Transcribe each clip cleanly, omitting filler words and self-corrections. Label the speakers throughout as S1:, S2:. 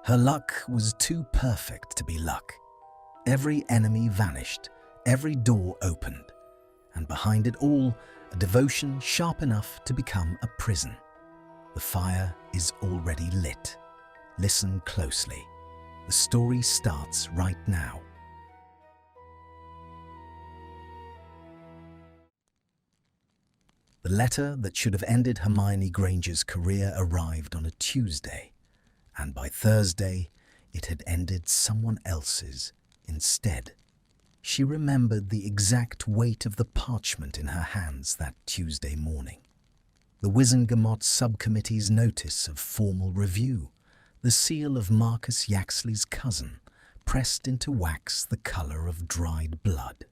S1: Her luck was too perfect to be luck. Every enemy vanished, every door opened, and behind it all, a devotion sharp enough to become a prison. The fire is already lit. Listen closely. The story starts right now. The letter that should have ended Hermione Granger's career arrived on a Tuesday, and by Thursday it had ended someone else's instead. She remembered the exact weight of the parchment in her hands that Tuesday morning. The Wizengamot subcommittee's notice of formal review, the seal of Marcus Yaxley's cousin, pressed into wax the colour of dried blood.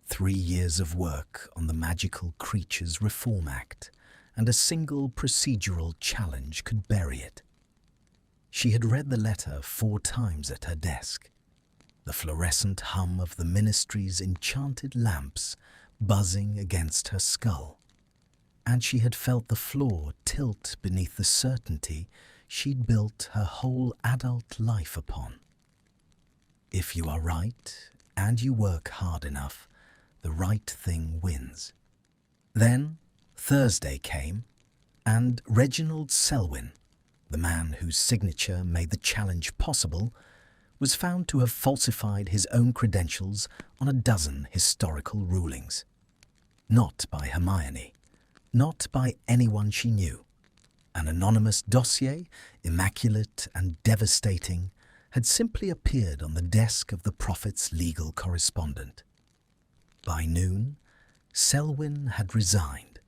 S1: 3 years of work on the Magical Creatures Reform Act, and a single procedural challenge could bury it. She had read the letter 4 times at her desk, the fluorescent hum of the ministry's enchanted lamps buzzing against her skull, and she had felt the floor tilt beneath the certainty she'd built her whole adult life upon. If you are right, and you work hard enough, the right thing wins. Then Thursday came, and Reginald Selwyn, the man whose signature made the challenge possible, was found to have falsified his own credentials on a dozen historical rulings. Not by Hermione, not by anyone she knew. An anonymous dossier, immaculate and devastating, had simply appeared on the desk of the Prophet's legal correspondent. By noon, Selwyn had resigned.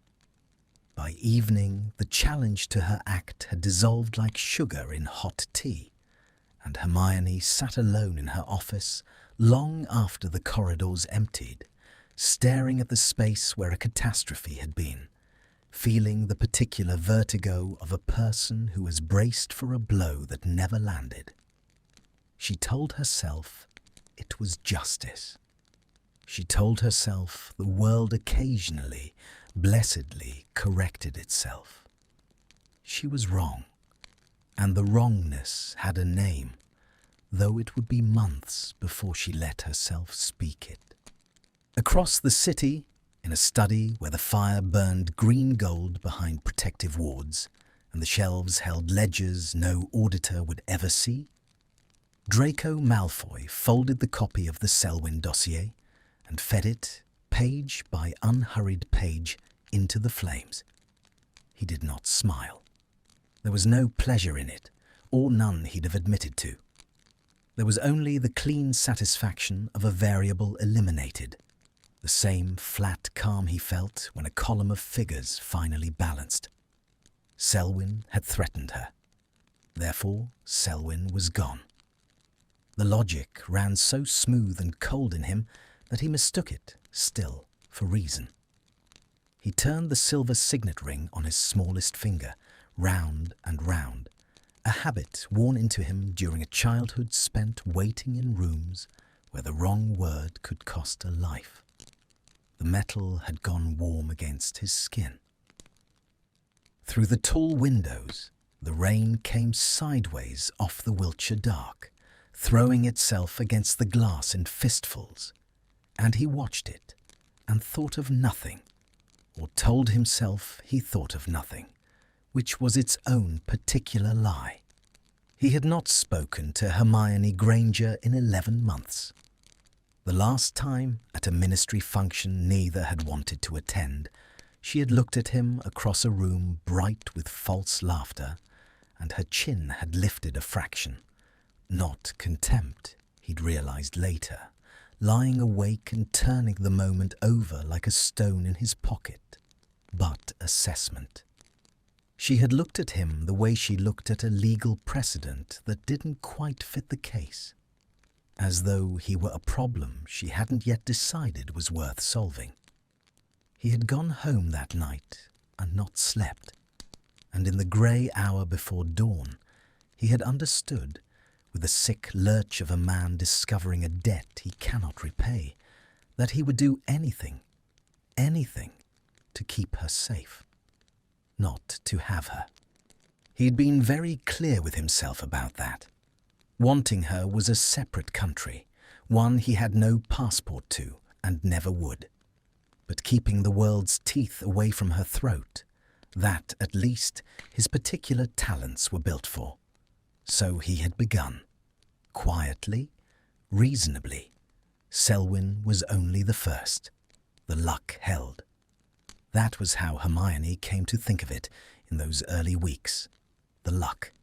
S1: By evening, the challenge to her act had dissolved like sugar in hot tea, and Hermione sat alone in her office long after the corridors emptied, staring at the space where a catastrophe had been, feeling the particular vertigo of a person who was braced for a blow that never landed. She told herself it was justice. She told herself the world occasionally, blessedly corrected itself. She was wrong, and the wrongness had a name, though it would be months before she let herself speak it. Across the city, in a study where the fire burned green gold behind protective wards, and the shelves held ledgers no auditor would ever see, Draco Malfoy folded the copy of the Selwyn dossier and fed it, page by unhurried page, into the flames. He did not smile. There was no pleasure in it, or none he'd have admitted to. There was only the clean satisfaction of a variable eliminated, the same flat calm he felt when a column of figures finally balanced. Selwyn had threatened her. Therefore, Selwyn was gone. The logic ran so smooth and cold in him that he mistook it, still, for reason. He turned the silver signet ring on his smallest finger, round and round, a habit worn into him during a childhood spent waiting in rooms where the wrong word could cost a life. The metal had gone warm against his skin. Through the tall windows, the rain came sideways off the Wiltshire dark, throwing itself against the glass in fistfuls, and he watched it and thought of nothing, or told himself he thought of nothing, which was its own particular lie. He had not spoken to Hermione Granger in 11 months. The last time, at a ministry function neither had wanted to attend, she had looked at him across a room bright with false laughter, and her chin had lifted a fraction. Not contempt, he'd realized later, lying awake and turning the moment over like a stone in his pocket, but assessment. She had looked at him the way she looked at a legal precedent that didn't quite fit the case, as though he were a problem she hadn't yet decided was worth solving. He had gone home that night and not slept, and in the grey hour before dawn, he had understood, with the sick lurch of a man discovering a debt he cannot repay, that he would do anything, anything, to keep her safe, not to have her. He'd been very clear with himself about that. Wanting her was a separate country, one he had no passport to and never would. But keeping the world's teeth away from her throat, that, at least, his particular talents were built for. So he had begun. Quietly, reasonably. Selwyn was only the first. The luck held. That was how Hermione came to think of it in those early weeks. The luck.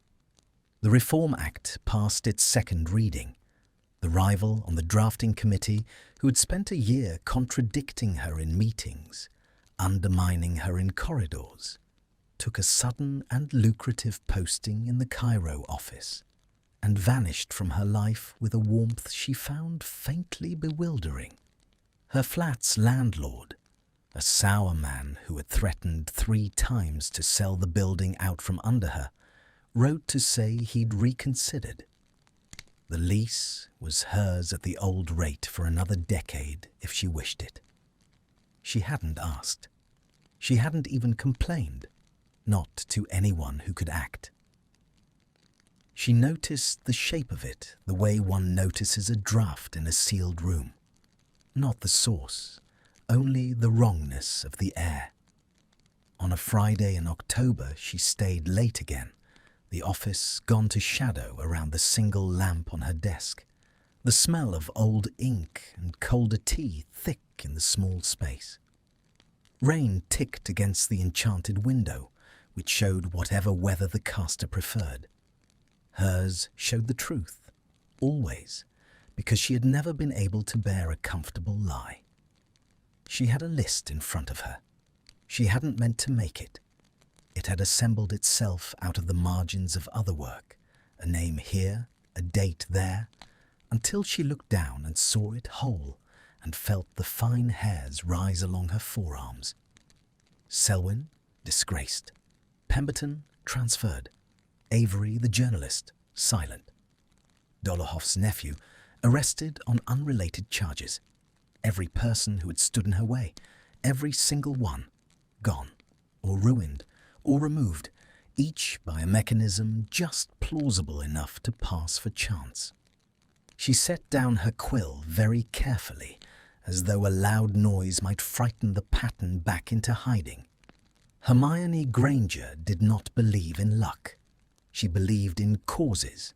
S1: The Reform Act passed its second reading. The rival on the drafting committee, who had spent a year contradicting her in meetings, undermining her in corridors, took a sudden and lucrative posting in the Cairo office and vanished from her life with a warmth she found faintly bewildering. Her flat's landlord, a sour man who had threatened 3 times to sell the building out from under her, wrote to say he'd reconsidered. The lease was hers at the old rate for another decade if she wished it. She hadn't asked. She hadn't even complained, not to anyone who could act. She noticed the shape of it the way one notices a draft in a sealed room. Not the source, only the wrongness of the air. On a Friday in October, she stayed late again, the office gone to shadow around the single lamp on her desk, the smell of old ink and colder tea thick in the small space. Rain ticked against the enchanted window, which showed whatever weather the caster preferred. Hers showed the truth, always, because she had never been able to bear a comfortable lie. She had a list in front of her. She hadn't meant to make it. It had assembled itself out of the margins of other work, a name here, a date there, until she looked down and saw it whole and felt the fine hairs rise along her forearms. Selwyn, disgraced. Pemberton, transferred. Avery, the journalist, silent. Dolohof's nephew, arrested on unrelated charges. Every person who had stood in her way, every single one, gone, or ruined, or removed, each by a mechanism just plausible enough to pass for chance. She set down her quill very carefully, as though a loud noise might frighten the pattern back into hiding. Hermione Granger did not believe in luck. She believed in causes.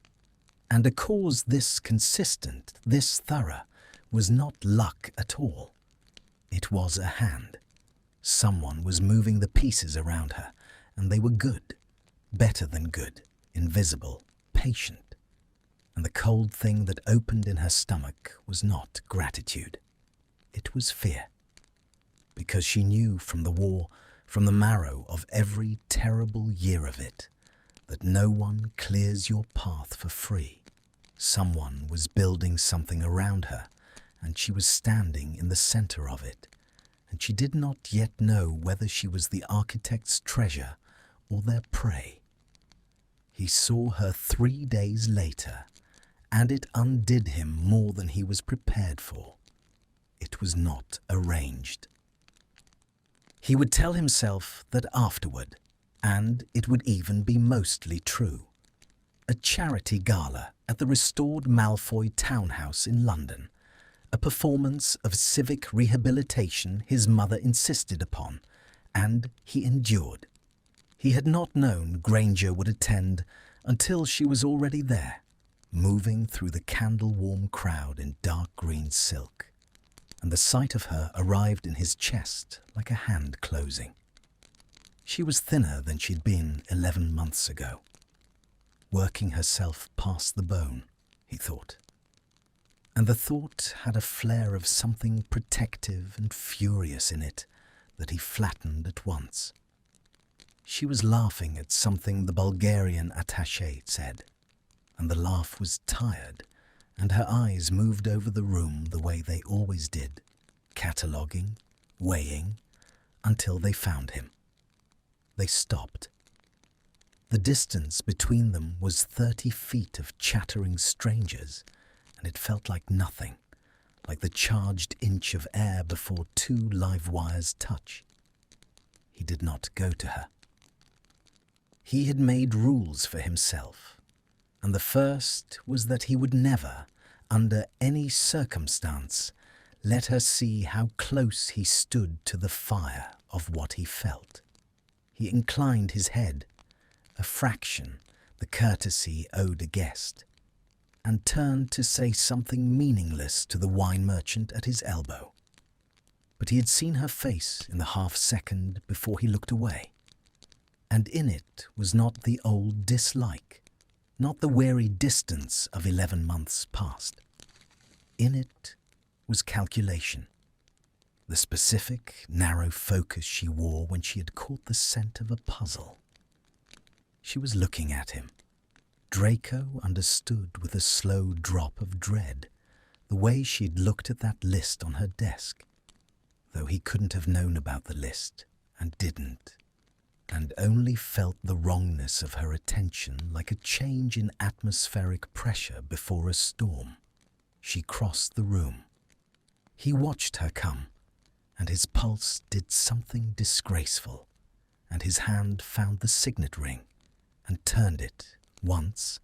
S1: And a cause this consistent, this thorough, was not luck at all. It was a hand. Someone was moving the pieces around her, and they were good, better than good, invisible, patient. And the cold thing that opened in her stomach was not gratitude. It was fear. Because she knew from the war, from the marrow of every terrible year of it, that no one clears your path for free. Someone was building something around her, and she was standing in the center of it, and she did not yet know whether she was the architect's treasure or their prey. He saw her 3 days later, and it undid him more than he was prepared for. It was not arranged. He would tell himself that afterward, and it would even be mostly true. A charity gala at the restored Malfoy townhouse in London, a performance of civic rehabilitation his mother insisted upon, and he endured. He had not known Granger would attend until she was already there, moving through the candle-warm crowd in dark green silk, and the sight of her arrived in his chest like a hand closing. She was thinner than she'd been 11 months ago, working herself past the bone, he thought. And the thought had a flair of something protective and furious in it that he flattened at once. She was laughing at something the Bulgarian attaché said, and the laugh was tired, and her eyes moved over the room the way they always did, cataloguing, weighing, until they found him. They stopped. The distance between them was 30 feet of chattering strangers, and it felt like nothing, like the charged inch of air before 2 live wires touch. He did not go to her. He had made rules for himself, and the first was that he would never, under any circumstance, let her see how close he stood to the fire of what he felt. He inclined his head, a fraction the courtesy owed a guest, and turned to say something meaningless to the wine merchant at his elbow. But he had seen her face in the half-second before he looked away, and in it was not the old dislike, not the wary distance of 11 months past. In it was calculation, the specific, narrow focus she wore when she had caught the scent of a puzzle. She was looking at him. Draco understood with a slow drop of dread the way she'd looked at that list on her desk, though he couldn't have known about the list and didn't, and only felt the wrongness of her attention like a change in atmospheric pressure before a storm. She crossed the room. He watched her come, and his pulse did something disgraceful, and his hand found the signet ring and turned it once,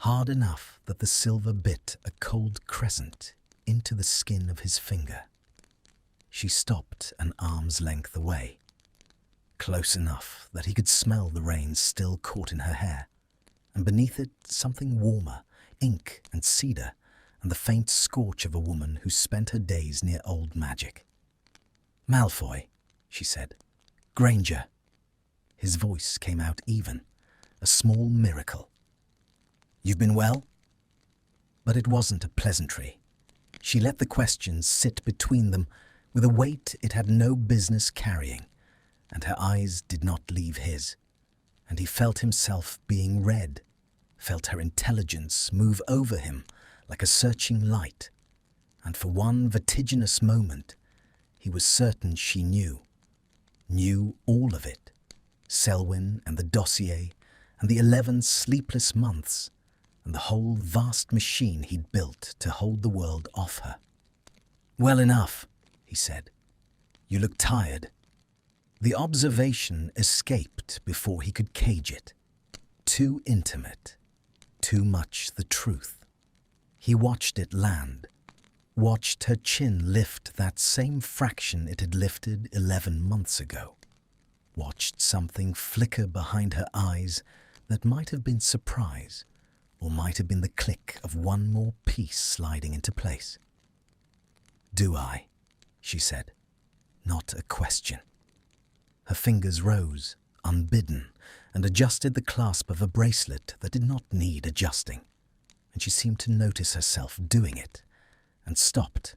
S1: hard enough that the silver bit a cold crescent into the skin of his finger. She stopped an arm's length away, close enough that he could smell the rain still caught in her hair, and beneath it something warmer, ink and cedar, and the faint scorch of a woman who spent her days near old magic. "Malfoy," she said. "Granger." His voice came out even, a small miracle. "You've been well?" But it wasn't a pleasantry. She let the questions sit between them with a weight it had no business carrying, and her eyes did not leave his, and he felt himself being read, felt her intelligence move over him like a searching light, and for one vertiginous moment he was certain she knew all of it, Selwyn and the dossier and the 11 sleepless months and the whole vast machine he'd built to hold the world off her. "Well enough," he said. "You look tired." The observation escaped before he could cage it. Too intimate, too much the truth. He watched it land, watched her chin lift that same fraction it had lifted 11 months ago, watched something flicker behind her eyes that might have been surprise, or might have been the click of one more piece sliding into place. "Do I?" she said, not a question. Her fingers rose, unbidden, and adjusted the clasp of a bracelet that did not need adjusting, and she seemed to notice herself doing it, and stopped,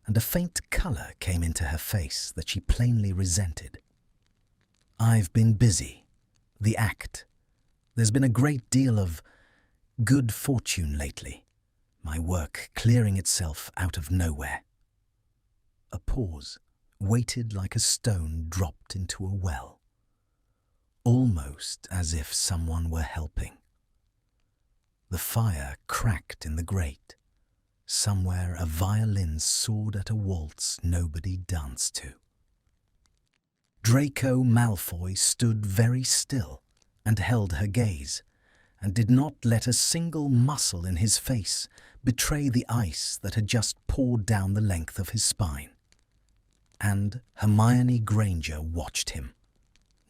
S1: and a faint colour came into her face that she plainly resented. "I've been busy. The act. There's been a great deal of good fortune lately, my work clearing itself out of nowhere." A pause, weighted like a stone dropped into a well, almost as if someone were helping. The fire cracked in the grate. Somewhere a violin soared at a waltz nobody danced to. Draco Malfoy stood very still and held her gaze, and did not let a single muscle in his face betray the ice that had just poured down the length of his spine. And Hermione Granger watched him,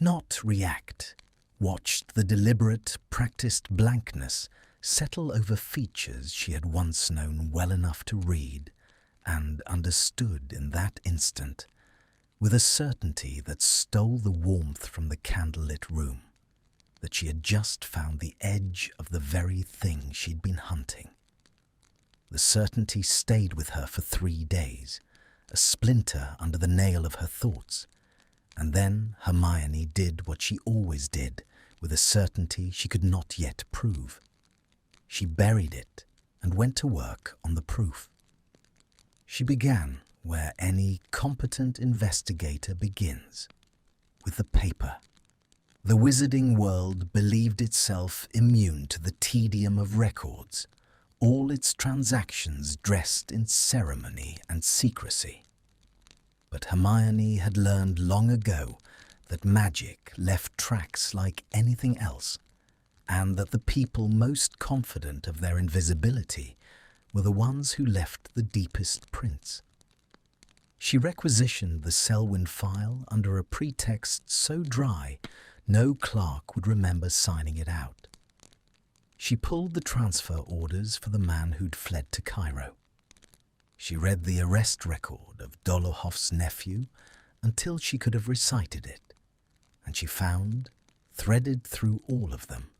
S1: not react, watched the deliberate, practiced blankness settle over features she had once known well enough to read, and understood in that instant, with a certainty that stole the warmth from the candlelit room, that she had just found the edge of the very thing she'd been hunting. The certainty stayed with her for 3 days, a splinter under the nail of her thoughts, and then Hermione did what she always did with a certainty she could not yet prove. She buried it and went to work on the proof. She began where any competent investigator begins, with the paper. The wizarding world believed itself immune to the tedium of records, all its transactions dressed in ceremony and secrecy. But Hermione had learned long ago that magic left tracks like anything else, and that the people most confident of their invisibility were the ones who left the deepest prints. She requisitioned the Selwyn file under a pretext so dry no clerk would remember signing it out. She pulled the transfer orders for the man who'd fled to Cairo. She read the arrest record of Dolokhof's nephew until she could have recited it, and she found, threaded through all of them,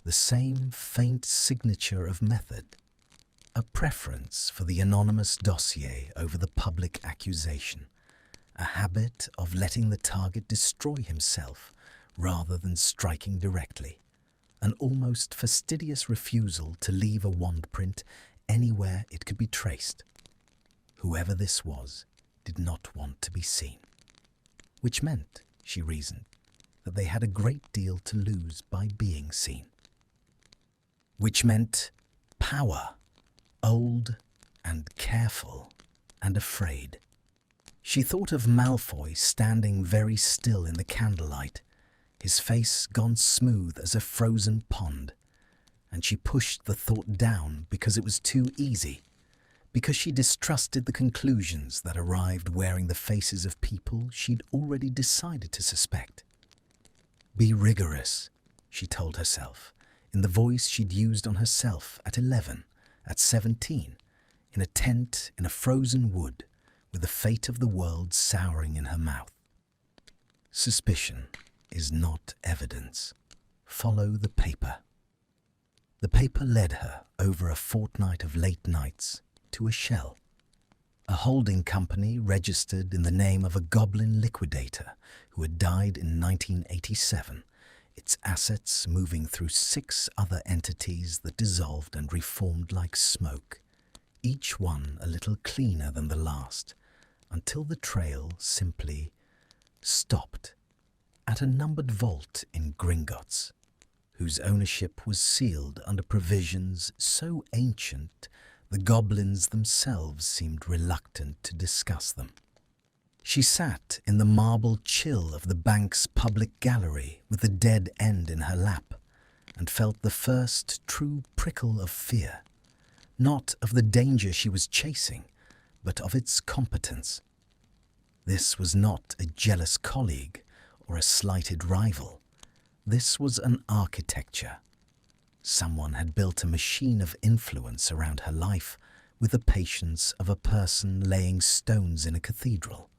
S1: the same faint signature of method, a preference for the anonymous dossier over the public accusation, a habit of letting the target destroy himself rather than striking directly, an almost fastidious refusal to leave a wand print anywhere it could be traced. Whoever this was did not want to be seen, which meant, she reasoned, that they had a great deal to lose by being seen. Which meant power, old and careful and afraid. She thought of Malfoy standing very still in the candlelight, his face gone smooth as a frozen pond, and she pushed the thought down because it was too easy, because she distrusted the conclusions that arrived wearing the faces of people she'd already decided to suspect. Be rigorous, she told herself, in the voice she'd used on herself at 11, at 17, in a tent in a frozen wood, with the fate of the world souring in her mouth. Suspicion is not evidence. Follow the paper. The paper led her over a fortnight of late nights to a shell, a holding company registered in the name of a goblin liquidator who had died in 1987, its assets moving through 6 other entities that dissolved and reformed like smoke, each one a little cleaner than the last, until the trail simply stopped at a numbered vault in Gringotts, whose ownership was sealed under provisions so ancient the goblins themselves seemed reluctant to discuss them. She sat in the marble chill of the bank's public gallery with the dead end in her lap, and felt the first true prickle of fear, not of the danger she was chasing, but of its competence. This was not a jealous colleague or a slighted rival. This was an architecture. Someone had built a machine of influence around her life with the patience of a person laying stones in a cathedral,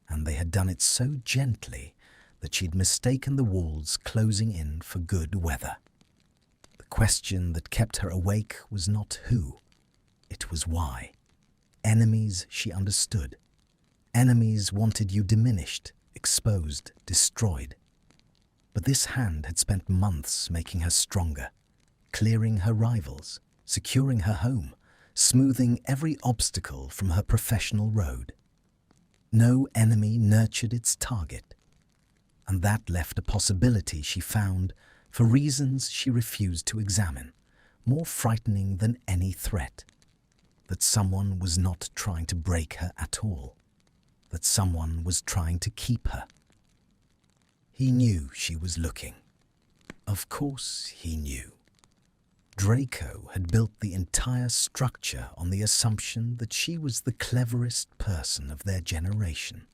S1: and they had done it so gently that she'd mistaken the walls closing in for good weather. The question that kept her awake was not who, it was why. Enemies she understood. Enemies wanted you diminished, exposed, destroyed. But this hand had spent months making her stronger, clearing her rivals, securing her home, smoothing every obstacle from her professional road. No enemy nurtured its target, and that left a possibility she found, for reasons she refused to examine, more frightening than any threat. That someone was not trying to break her at all, that someone was trying to keep her. He knew she was looking. Of course he knew. Draco had built the entire structure on the assumption that she was the cleverest person of their generation,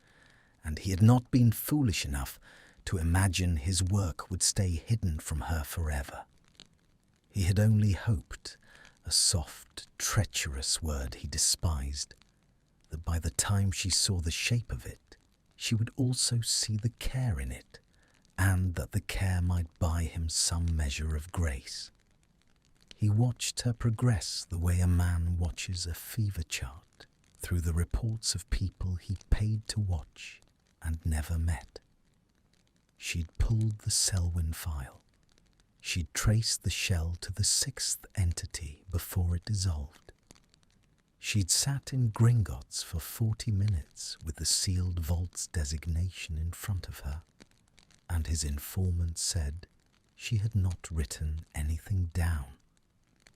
S1: and he had not been foolish enough to imagine his work would stay hidden from her forever. He had only hoped, a soft, treacherous word he despised, that by the time she saw the shape of it, she would also see the care in it, and that the care might buy him some measure of grace. He watched her progress the way a man watches a fever chart through the reports of people he paid to watch and never met. She'd pulled the Selwyn file. She'd traced the shell to the 6th entity before it dissolved. She'd sat in Gringotts for 40 minutes with the sealed vault's designation in front of her, and his informant said she had not written anything down,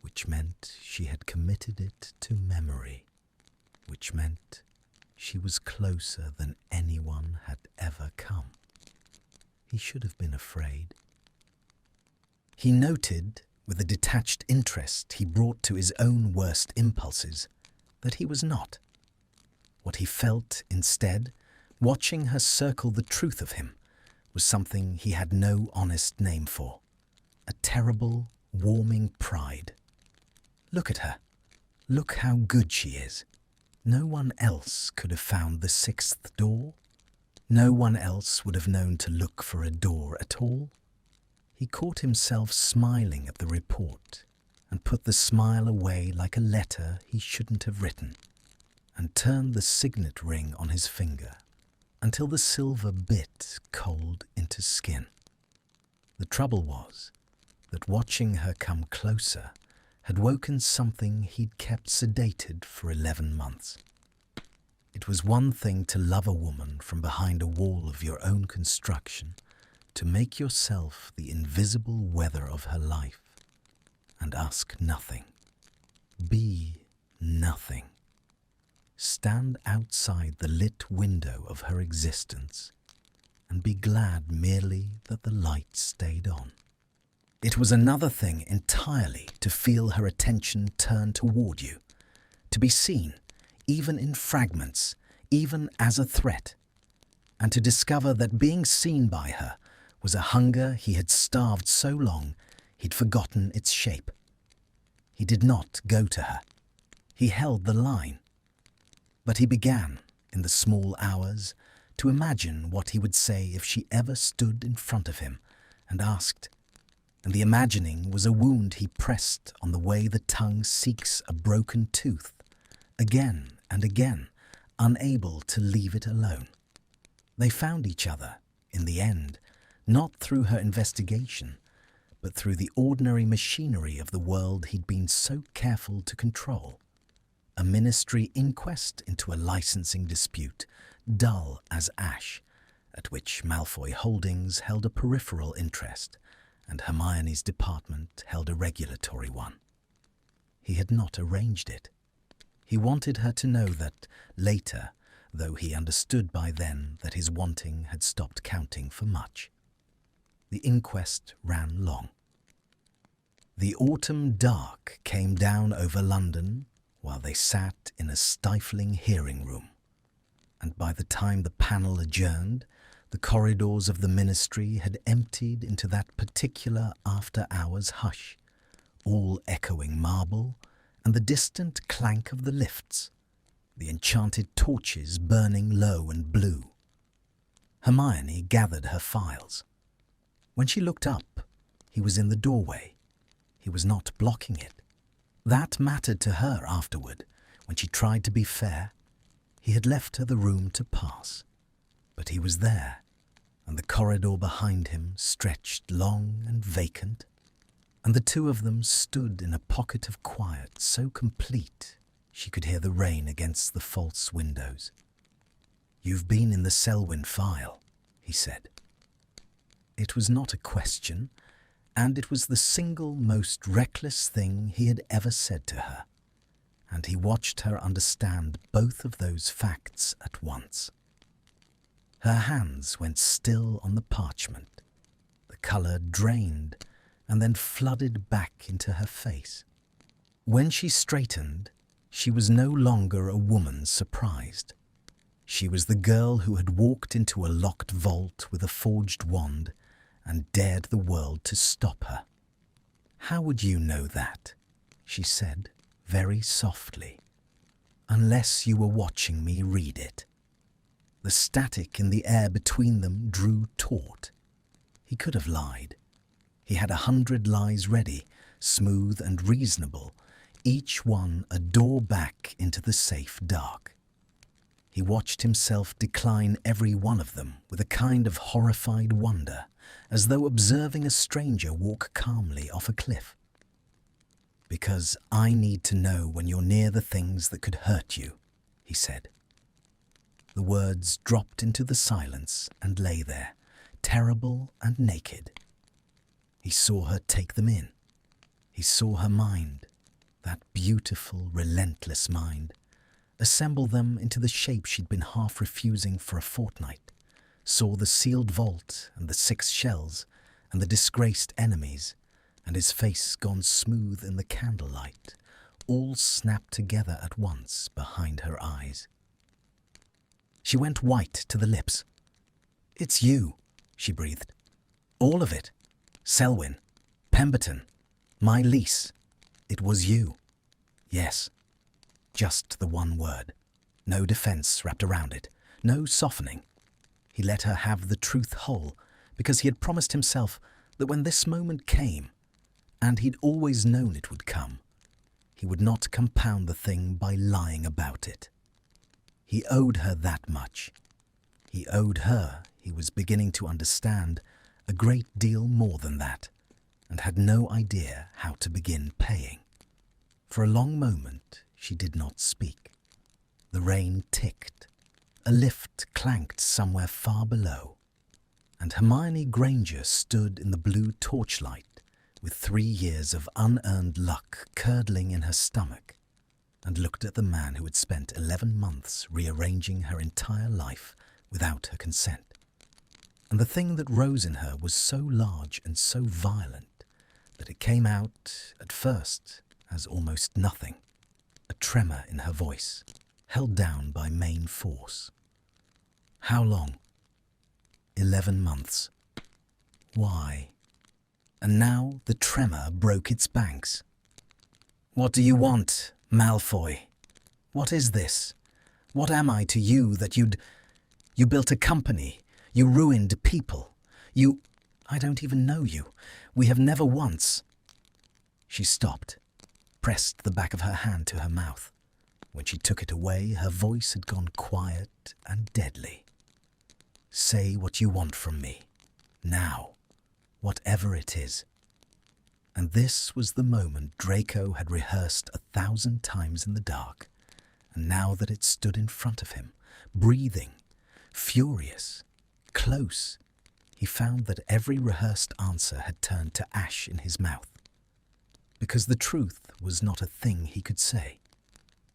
S1: which meant she had committed it to memory, which meant she was closer than anyone had ever come. He should have been afraid. He noted, with a detached interest he brought to his own worst impulses, that he was not. What he felt instead, watching her circle the truth of him, was something he had no honest name for. A terrible, warming pride. Look at her. Look how good she is. No one else could have found the sixth door. No one else would have known to look for a door at all. He caught himself smiling at the report and put the smile away like a letter he shouldn't have written, and turned the signet ring on his finger until the silver bit cold into skin. The trouble was that watching her come closer had woken something he'd kept sedated for 11 months. It was one thing to love a woman from behind a wall of your own construction, to make yourself the invisible weather of her life, and ask nothing. Be nothing. Stand outside the lit window of her existence and be glad merely that the light stayed on. It was another thing entirely to feel her attention turn toward you, to be seen, even in fragments, even as a threat, and to discover that being seen by her was a hunger he had starved so long he'd forgotten its shape. He did not go to her. He held the line. But he began, in the small hours, to imagine what he would say if she ever stood in front of him and asked, and the imagining was a wound he pressed on the way the tongue seeks a broken tooth, again and again, unable to leave it alone. They found each other, in the end, not through her investigation, but through the ordinary machinery of the world he'd been so careful to control. A ministry inquest into a licensing dispute, dull as ash, at which Malfoy Holdings held a peripheral interest, and Hermione's department held a regulatory one. He had not arranged it. He wanted her to know that, later, though he understood by then that his wanting had stopped counting for much. The inquest ran long. The autumn dark came down over London while they sat in a stifling hearing room, and by the time the panel adjourned, the corridors of the ministry had emptied into that particular after-hours hush, all echoing marble and the distant clank of the lifts, the enchanted torches burning low and blue. Hermione gathered her files. When she looked up, he was in the doorway. He was not blocking it. That mattered to her afterward, when she tried to be fair. He had left her the room to pass, but he was there, and the corridor behind him stretched long and vacant, and the two of them stood in a pocket of quiet so complete she could hear the rain against the false windows. "You've been in the Selwyn file," he said. It was not a question, and it was the single most reckless thing he had ever said to her, and he watched her understand both of those facts at once. Her hands went still on the parchment. The colour drained and then flooded back into her face. When she straightened, she was no longer a woman surprised. She was the girl who had walked into a locked vault with a forged wand and dared the world to stop her. "How would you know that?" she said, very softly, "unless you were watching me read it." The static in the air between them drew taut. He could have lied. He had 100 lies ready, smooth and reasonable, each one a door back into the safe dark. He watched himself decline every one of them with a kind of horrified wonder, as though observing a stranger walk calmly off a cliff. "Because I need to know when you're near the things that could hurt you," he said. The words dropped into the silence and lay there, terrible and naked. He saw her take them in. He saw her mind, that beautiful, relentless mind, assemble them into the shape she'd been half refusing for a fortnight, saw the sealed vault and the 6 shells and the disgraced enemies, and his face gone smooth in the candlelight, all snapped together at once behind her eyes. She went white to the lips. "It's you," she breathed. "All of it. Selwyn, Pemberton, my lease. It was you. Yes." Just the one word. No defense wrapped around it. No softening. He let her have the truth whole, because he had promised himself that when this moment came, and he'd always known it would come, he would not compound the thing by lying about it. He owed her that much. He owed her, he was beginning to understand, a great deal more than that, and had no idea how to begin paying. For a long moment she did not speak. The rain ticked. A lift clanked somewhere far below, and Hermione Granger stood in the blue torchlight with 3 years of unearned luck curdling in her stomach, and looked at the man who had spent 11 months rearranging her entire life without her consent. And the thing that rose in her was so large and so violent that it came out, at first, as almost nothing, a tremor in her voice, held down by main force. How long? 11 months. Why? And now the tremor broke its banks. "What do you want, Malfoy? What is this? What am I to you that you built a company, you ruined people, I don't even know you. We have never once." She stopped, pressed the back of her hand to her mouth. When she took it away, her voice had gone quiet and deadly. "Say what you want from me, now, whatever it is." And this was the moment Draco had rehearsed 1,000 times in the dark, and now that it stood in front of him, breathing, furious, close, he found that every rehearsed answer had turned to ash in his mouth. Because the truth was not a thing he could say.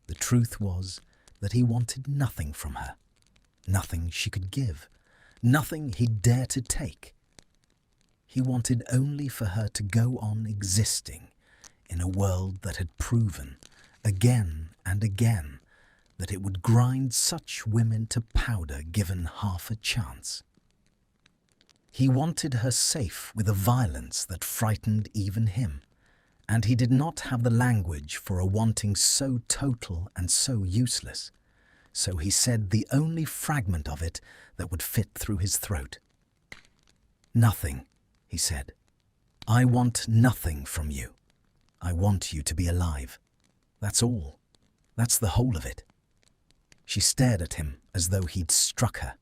S1: The truth was that he wanted nothing from her, nothing she could give, nothing he'd dare to take. He wanted only for her to go on existing in a world that had proven, again and again, that it would grind such women to powder given half a chance. He wanted her safe with a violence that frightened even him, and he did not have the language for a wanting so total and so useless, so he said the only fragment of it that would fit through his throat. "Nothing," he said. "I want nothing from you. I want you to be alive. That's all. That's the whole of it." She stared at him as though he'd struck her.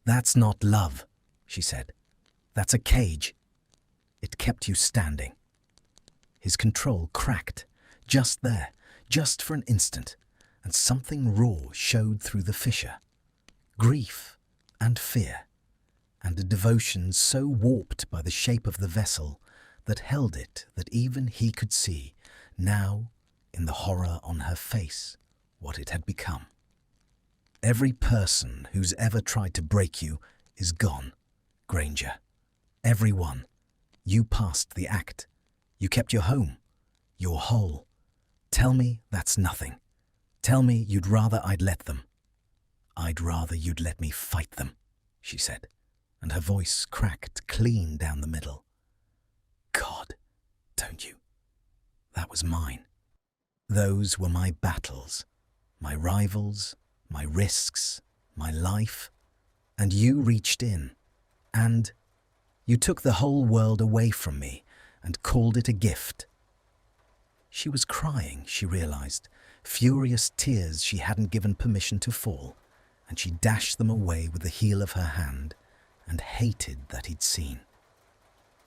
S1: "That's not love," she said. "That's a cage. It kept you standing." His control cracked, just there, just for an instant, and something raw showed through the fissure. Grief and fear, and a devotion so warped by the shape of the vessel that held it that even he could see, now, in the horror on her face, what it had become. "Every person who's ever tried to break you is gone, Granger. Every one. You passed the act. You kept your home. You're whole. Tell me that's nothing. Tell me you'd rather I'd let them." "I'd rather you'd let me fight them," she said, and her voice cracked clean down the middle. "God, don't you? That was mine. Those were my battles, my rivals, my risks, my life, and you reached in, and you took the whole world away from me and called it a gift." She was crying, she realized, furious tears she hadn't given permission to fall, and she dashed them away with the heel of her hand and hated that he'd seen.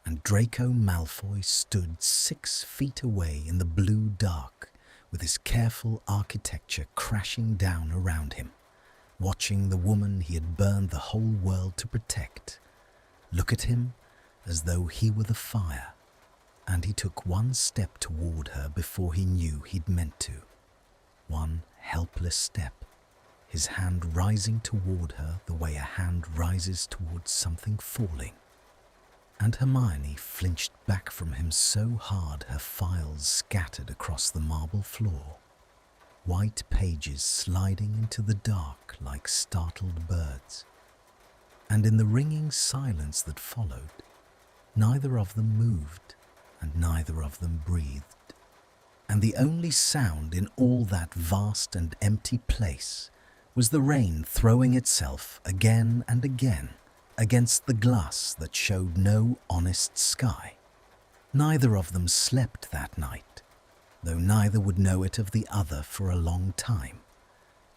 S1: And Draco Malfoy stood 6 feet away in the blue dark with his careful architecture crashing down around him, watching the woman he had burned the whole world to protect look at him as though he were the fire, and he took one step toward her before he knew he'd meant to. One helpless step, his hand rising toward her the way a hand rises towards something falling. And Hermione flinched back from him so hard her files scattered across the marble floor, white pages sliding into the dark like startled birds. And in the ringing silence that followed, neither of them moved and neither of them breathed. And the only sound in all that vast and empty place was the rain throwing itself again and again against the glass that showed no honest sky. Neither of them slept that night, though neither would know it of the other for a long time,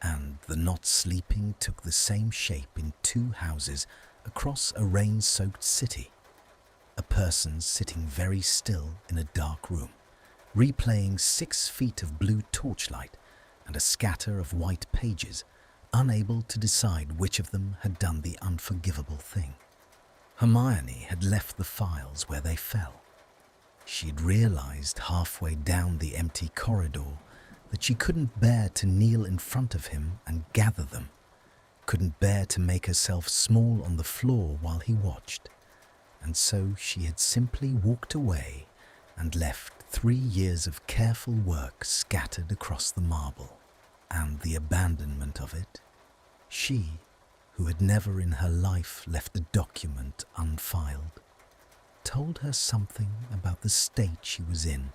S1: and the not sleeping took the same shape in two houses across a rain-soaked city. A person sitting very still in a dark room, replaying 6 feet of blue torchlight and a scatter of white pages, unable to decide which of them had done the unforgivable thing. Hermione had left the files where they fell. She had realized halfway down the empty corridor that she couldn't bear to kneel in front of him and gather them, couldn't bear to make herself small on the floor while he watched, and so she had simply walked away and left 3 years of careful work scattered across the marble. And the abandonment of it, she, who had never in her life left a document unfiled, told her something about the state she was in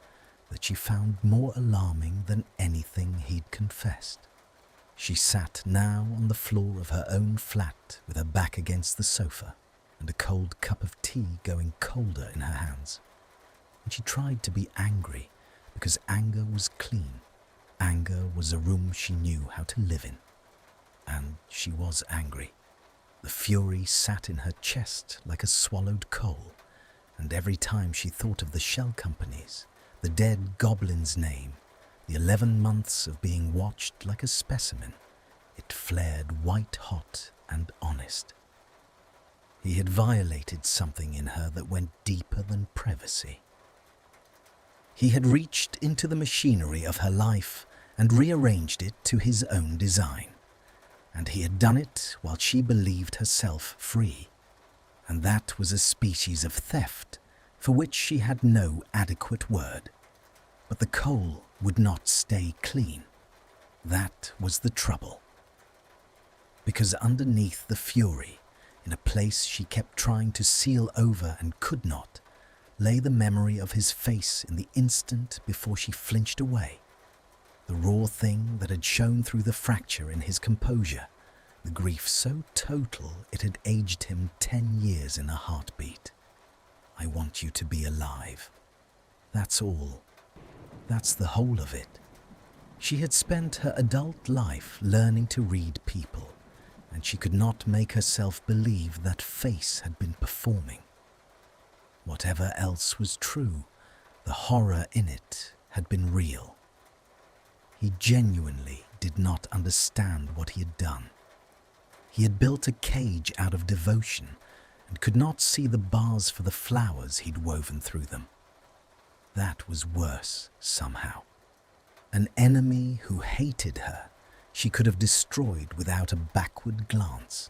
S1: that she found more alarming than anything he'd confessed. She sat now on the floor of her own flat with her back against the sofa and a cold cup of tea going colder in her hands. And she tried to be angry because anger was clean. Anger was a room she knew how to live in. And she was angry. The fury sat in her chest like a swallowed coal, and every time she thought of the shell companies, the dead goblin's name, the 11 months of being watched like a specimen, it flared white-hot and honest. He had violated something in her that went deeper than privacy. He had reached into the machinery of her life and rearranged it to his own design. And he had done it while she believed herself free. And that was a species of theft for which she had no adequate word. But the coal would not stay clean. That was the trouble. Because underneath the fury, in a place she kept trying to seal over and could not, lay the memory of his face in the instant before she flinched away. The raw thing that had shown through the fracture in his composure, the grief so total it had aged him 10 years in a heartbeat. I want you to be alive. That's all. That's the whole of it. She had spent her adult life learning to read people, and she could not make herself believe that face had been performing. Whatever else was true, the horror in it had been real. He genuinely did not understand what he had done. He had built a cage out of devotion and could not see the bars for the flowers he'd woven through them. That was worse, somehow. An enemy who hated her, she could have destroyed without a backward glance.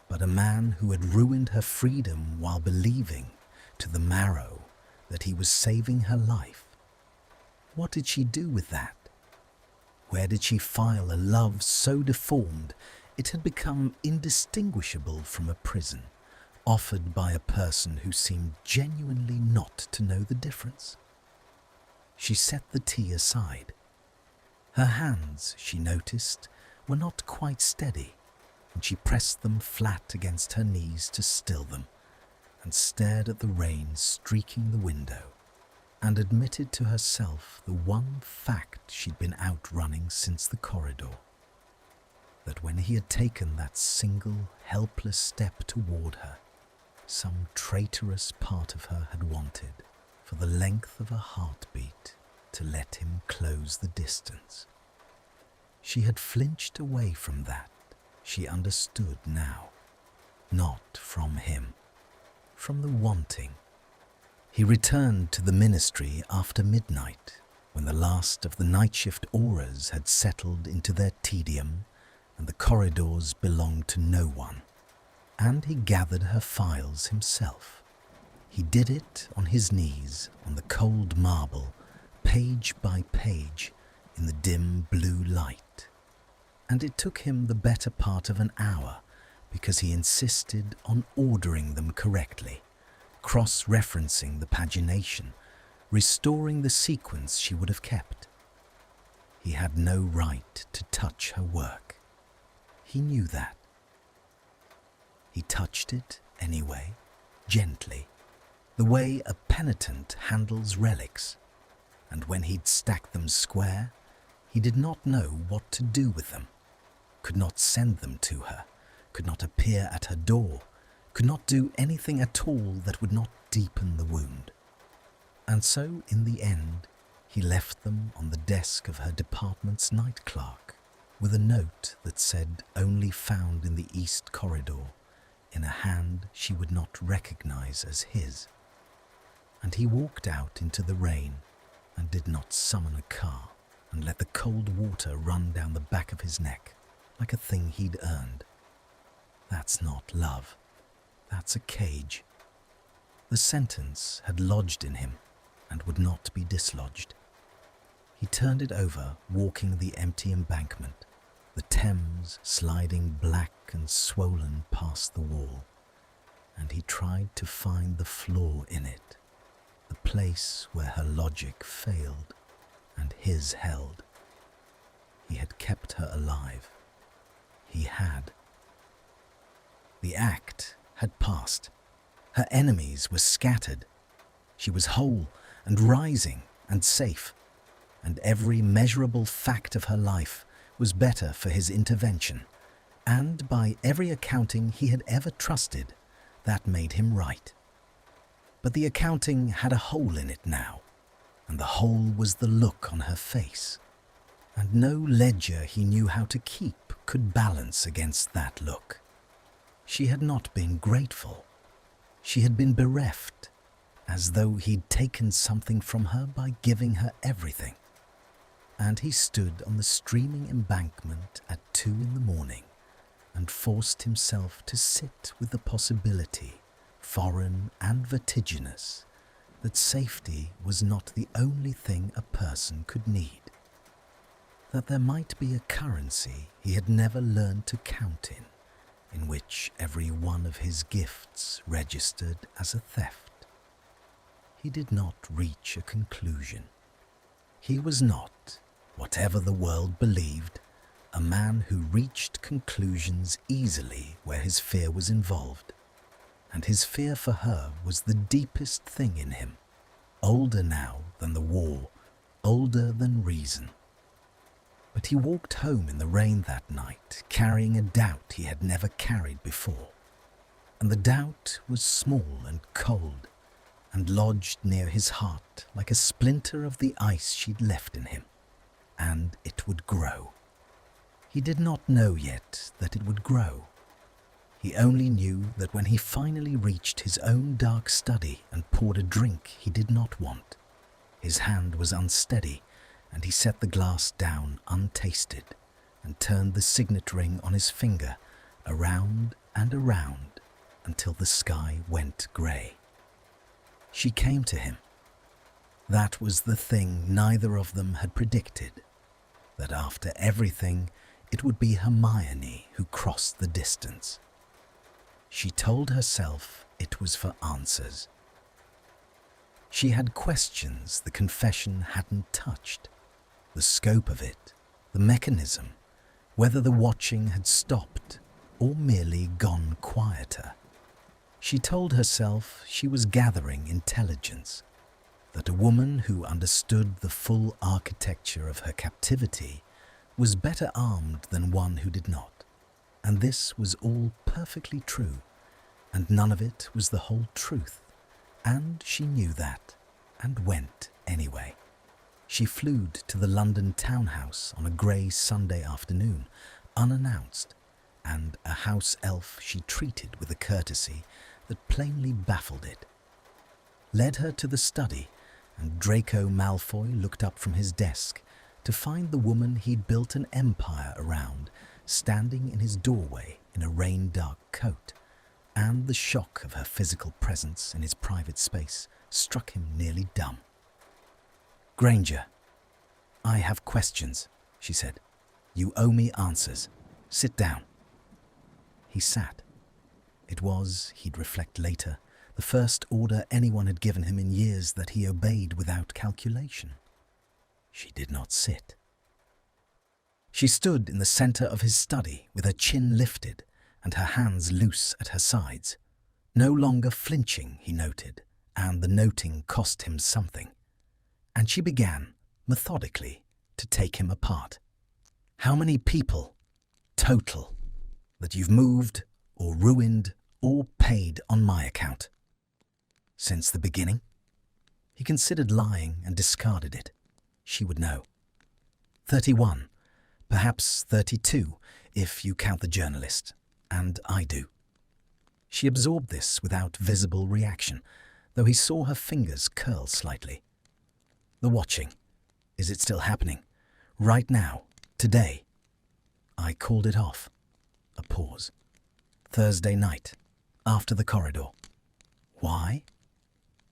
S1: But a man who had ruined her freedom while believing, to the marrow, that he was saving her life. What did she do with that? Where did she file a love so deformed it had become indistinguishable from a prison, offered by a person who seemed genuinely not to know the difference? She set the tea aside. Her hands, she noticed, were not quite steady, and she pressed them flat against her knees to still them, and stared at the rain streaking the window, and admitted to herself the one fact she'd been out running since the corridor, that when he had taken that single, helpless step toward her, some traitorous part of her had wanted, for the length of a heartbeat, to let him close the distance. She had flinched away from that, she understood now, not from him, from the wanting. He returned to the ministry after midnight, when the last of the night shift auras had settled into their tedium and the corridors belonged to no one, and he gathered her files himself. He did it on his knees on the cold marble, page by page, in the dim blue light. And it took him the better part of an hour because he insisted on ordering them correctly, cross-referencing the pagination, restoring the sequence she would have kept. He had no right to touch her work. He knew that. He touched it anyway, gently, the way a penitent handles relics, and when he'd stacked them square, he did not know what to do with them, could not send them to her, could not appear at her door, could not do anything at all that would not deepen the wound. And so, in the end, he left them on the desk of her department's night clerk, with a note that said only found in the east corridor, in a hand she would not recognize as his. And he walked out into the rain and did not summon a car and let the cold water run down the back of his neck like a thing he'd earned. That's not love. That's a cage. The sentence had lodged in him and would not be dislodged. He turned it over, walking the empty embankment, the Thames sliding black and swollen past the wall, and he tried to find the flaw in it, the place where her logic failed and his held. He had kept her alive. He had. The act had passed. Her enemies were scattered. She was whole and rising and safe, and every measurable fact of her life was better for his intervention, and by every accounting he had ever trusted, that made him right. But the accounting had a hole in it now, and the hole was the look on her face, and no ledger he knew how to keep could balance against that look. She had not been grateful. She had been bereft, as though he'd taken something from her by giving her everything. And he stood on the streaming embankment at 2 a.m. and forced himself to sit with the possibility, foreign and vertiginous, that safety was not the only thing a person could need, that there might be a currency he had never learned to count in which every one of his gifts registered as a theft. He did not reach a conclusion. He was not, whatever the world believed, a man who reached conclusions easily where his fear was involved. And his fear for her was the deepest thing in him, older now than the war, older than reason. But he walked home in the rain that night, carrying a doubt he had never carried before. And the doubt was small and cold, and lodged near his heart like a splinter of the ice she'd left in him. And it would grow. He did not know yet that it would grow. He only knew that when he finally reached his own dark study and poured a drink he did not want, his hand was unsteady, and he set the glass down untasted and turned the signet ring on his finger around and around until the sky went grey. She came to him. That was the thing neither of them had predicted, that after everything it would be Hermione who crossed the distance. She told herself it was for answers. She had questions the confession hadn't touched, the scope of it, the mechanism, whether the watching had stopped or merely gone quieter. She told herself she was gathering intelligence, that a woman who understood the full architecture of her captivity was better armed than one who did not, and this was all perfectly true, and none of it was the whole truth, and she knew that, and went anyway. She flew to the London townhouse on a grey Sunday afternoon, unannounced, and a house elf she treated with a courtesy that plainly baffled it. Led her to the study, and Draco Malfoy looked up from his desk to find the woman he'd built an empire around standing in his doorway in a rain-dark coat, and the shock of her physical presence in his private space struck him nearly dumb. "Granger, I have questions," she said. "You owe me answers. Sit down." He sat. It was, he'd reflect later, the first order anyone had given him in years that he obeyed without calculation. She did not sit. She stood in the center of his study with her chin lifted and her hands loose at her sides, no longer flinching, he noted, and the noting cost him something. And she began, methodically, to take him apart. "How many people, total, that you've moved or ruined or paid on my account?" "Since the beginning?" He considered lying and discarded it. She would know. 31, perhaps 32, if you count the journalist, and I do. She absorbed this without visible reaction, though he saw her fingers curl slightly. "The watching, is it still happening? Right now, today?" "I called it off." A pause. "Thursday night, after the corridor." "Why?"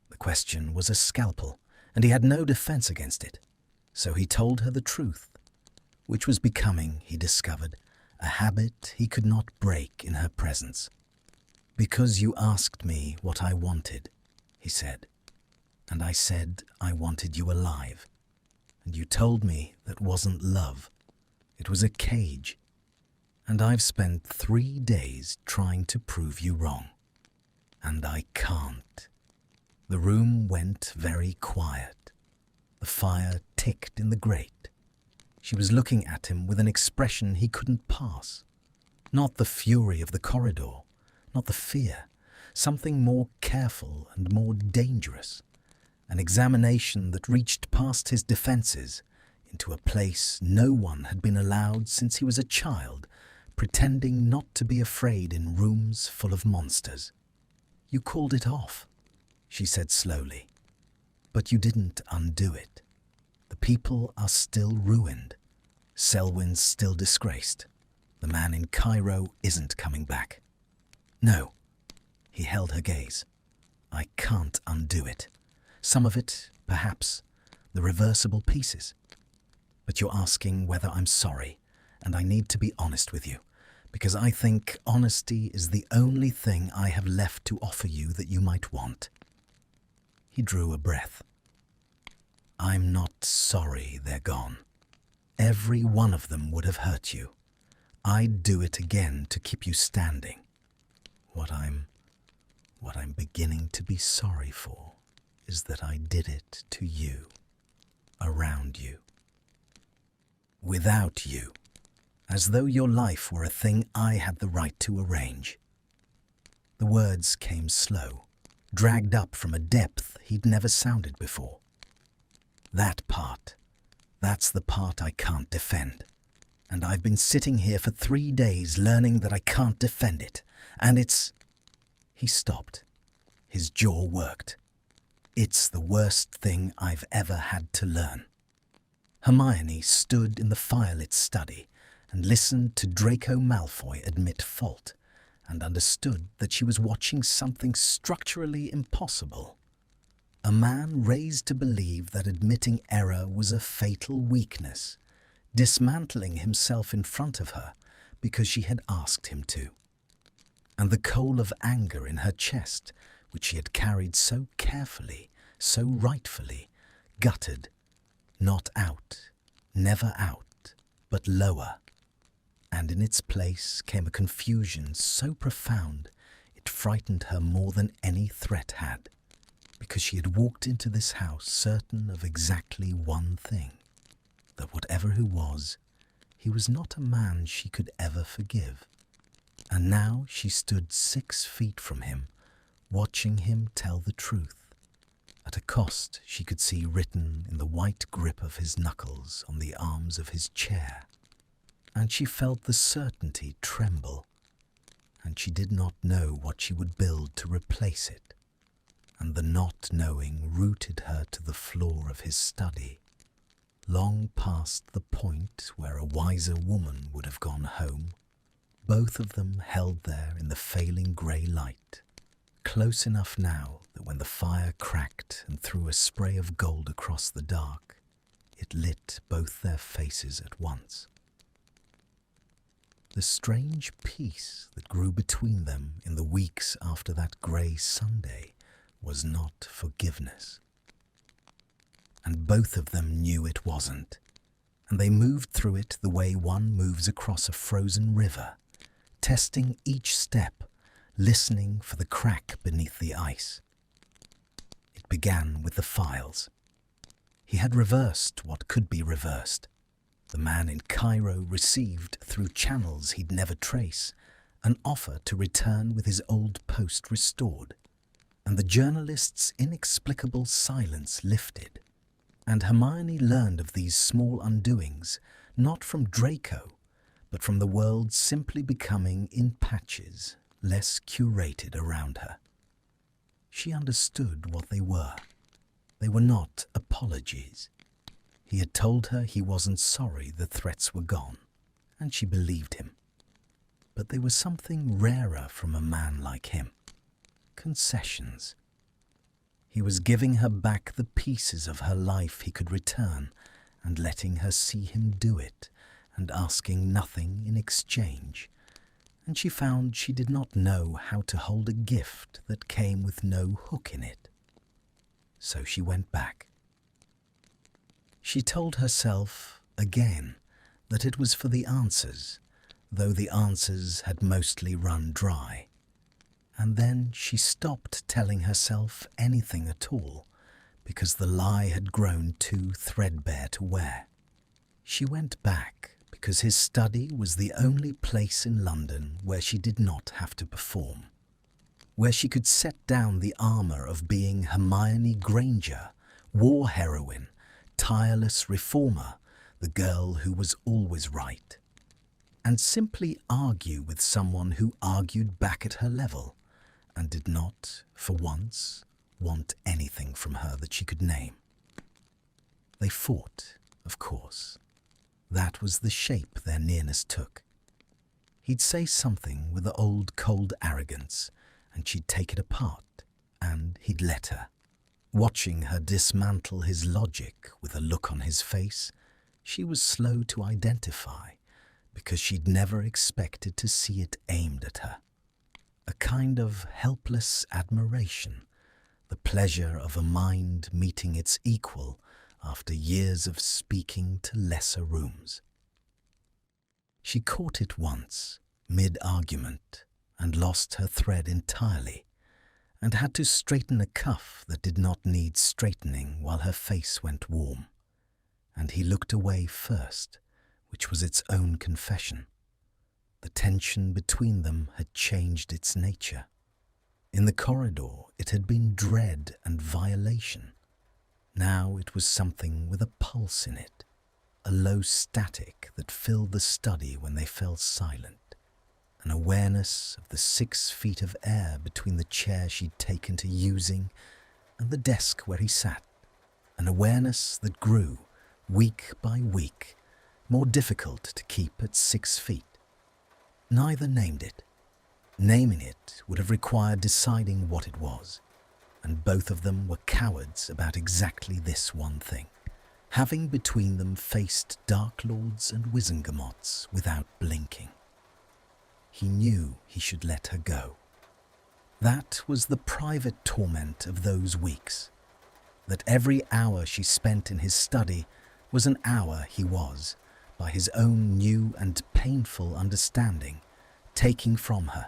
S1: The question was a scalpel, and he had no defense against it. So he told her the truth, which was becoming, he discovered, a habit he could not break in her presence. "Because you asked me what I wanted," he said, "and I said I wanted you alive. And you told me that wasn't love. It was a cage. And I've spent 3 days trying to prove you wrong. And I can't." The room went very quiet. The fire ticked in the grate. She was looking at him with an expression he couldn't pass. Not the fury of the corridor, not the fear, something more careful and more dangerous. An examination that reached past his defenses into a place no one had been allowed since he was a child, pretending not to be afraid in rooms full of monsters. "You called it off," she said slowly. "But you didn't undo it. The people are still ruined. Selwyn's still disgraced. The man in Cairo isn't coming back." "No." He held her gaze. "I can't undo it. Some of it, perhaps, the reversible pieces. But you're asking whether I'm sorry, and I need to be honest with you, because I think honesty is the only thing I have left to offer you that you might want." He drew a breath. "I'm not sorry they're gone. Every one of them would have hurt you. I'd do it again to keep you standing. What I'm beginning to be sorry for is that I did it to you, around you, without you, as though your life were a thing I had the right to arrange." The words came slow, dragged up from a depth he'd never sounded before. "That part, that's the part I can't defend. And I've been sitting here for 3 days learning that I can't defend it. And it's—" He stopped. His jaw worked. "It's the worst thing I've ever had to learn." Hermione stood in the firelit study and listened to Draco Malfoy admit fault, and understood that she was watching something structurally impossible. A man raised to believe that admitting error was a fatal weakness, dismantling himself in front of her because she had asked him to. And the coal of anger in her chest, which she had carried so carefully, so rightfully, guttered, not out, never out, but lower. And in its place came a confusion so profound it frightened her more than any threat had, because she had walked into this house certain of exactly one thing, that whatever he was not a man she could ever forgive. And now she stood 6 feet from him, watching him tell the truth, at a cost she could see written in the white grip of his knuckles on the arms of his chair. And she felt the certainty tremble, and she did not know what she would build to replace it, and the not knowing rooted her to the floor of his study, long past the point where a wiser woman would have gone home, both of them held there in the failing grey light, close enough now that when the fire cracked and threw a spray of gold across the dark, it lit both their faces at once. The strange peace that grew between them in the weeks after that grey Sunday was not forgiveness. And both of them knew it wasn't, and they moved through it the way one moves across a frozen river, testing each step, listening for the crack beneath the ice. It began with the files. He had reversed what could be reversed. The man in Cairo received, through channels he'd never trace, an offer to return with his old post restored, and the journalist's inexplicable silence lifted. And Hermione learned of these small undoings, not from Draco, but from the world simply becoming in patches, less curated around her. She understood what they were. They were not apologies. He had told her he wasn't sorry the threats were gone, and she believed him. But they were something rarer from a man like him. Concessions. He was giving her back the pieces of her life he could return, and letting her see him do it, and asking nothing in exchange. And she found she did not know how to hold a gift that came with no hook in it. So she went back. She told herself, again, that it was for the answers, though the answers had mostly run dry. And then she stopped telling herself anything at all, because the lie had grown too threadbare to wear. She went back because his study was the only place in London where she did not have to perform, where she could set down the armour of being Hermione Granger, war heroine, tireless reformer, the girl who was always right, and simply argue with someone who argued back at her level and did not, for once, want anything from her that she could name. They fought, of course. That was the shape their nearness took. He'd say something with the old cold arrogance, and she'd take it apart, and he'd let her. Watching her dismantle his logic with a look on his face, she was slow to identify, because she'd never expected to see it aimed at her. A kind of helpless admiration, the pleasure of a mind meeting its equal after years of speaking to lesser rooms. She caught it once, mid-argument, and lost her thread entirely, and had to straighten a cuff that did not need straightening while her face went warm. And he looked away first, which was its own confession. The tension between them had changed its nature. In the corridor it had been dread and violation. Now it was something with a pulse in it, a low static that filled the study when they fell silent. An awareness of the 6 feet of air between the chair she'd taken to using and the desk where he sat. An awareness that grew, week by week, more difficult to keep at 6 feet. Neither named it. Naming it would have required deciding what it was, and both of them were cowards about exactly this one thing, having between them faced Dark Lords and Wizengamots without blinking. He knew he should let her go. That was the private torment of those weeks, that every hour she spent in his study was an hour he was, by his own new and painful understanding, taking from her,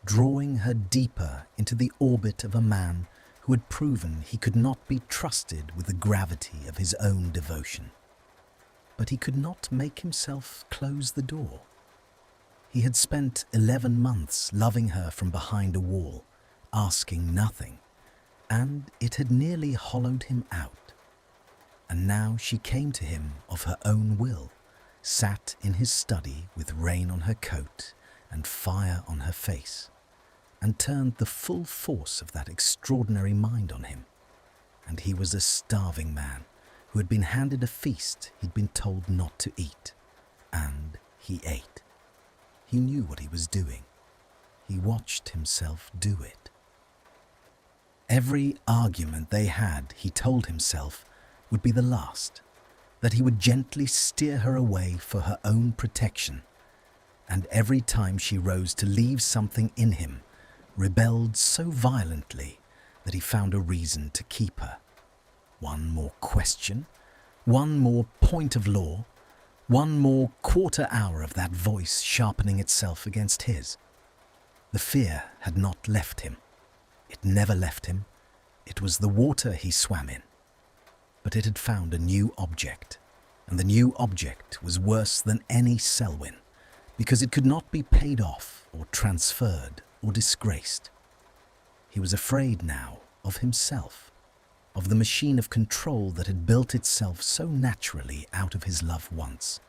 S1: drawing her deeper into the orbit of a man who had proven he could not be trusted with the gravity of his own devotion. But he could not make himself close the door. He had spent 11 months loving her from behind a wall, asking nothing, and it had nearly hollowed him out. And now she came to him of her own will, sat in his study with rain on her coat and fire on her face, and turned the full force of that extraordinary mind on him. And he was a starving man who had been handed a feast he'd been told not to eat, and he ate. He knew what he was doing. He watched himself do it. Every argument they had, he told himself, would be the last, that he would gently steer her away for her own protection, and every time she rose to leave something in him, rebelled so violently that he found a reason to keep her. One more question, one more point of law, one more quarter hour of that voice sharpening itself against his. The fear had not left him. It never left him. It was the water he swam in. But it had found a new object, and the new object was worse than any Selwyn, because it could not be paid off or transferred or disgraced. He was afraid now of himself, of the machine of control that had built itself so naturally out of his love once,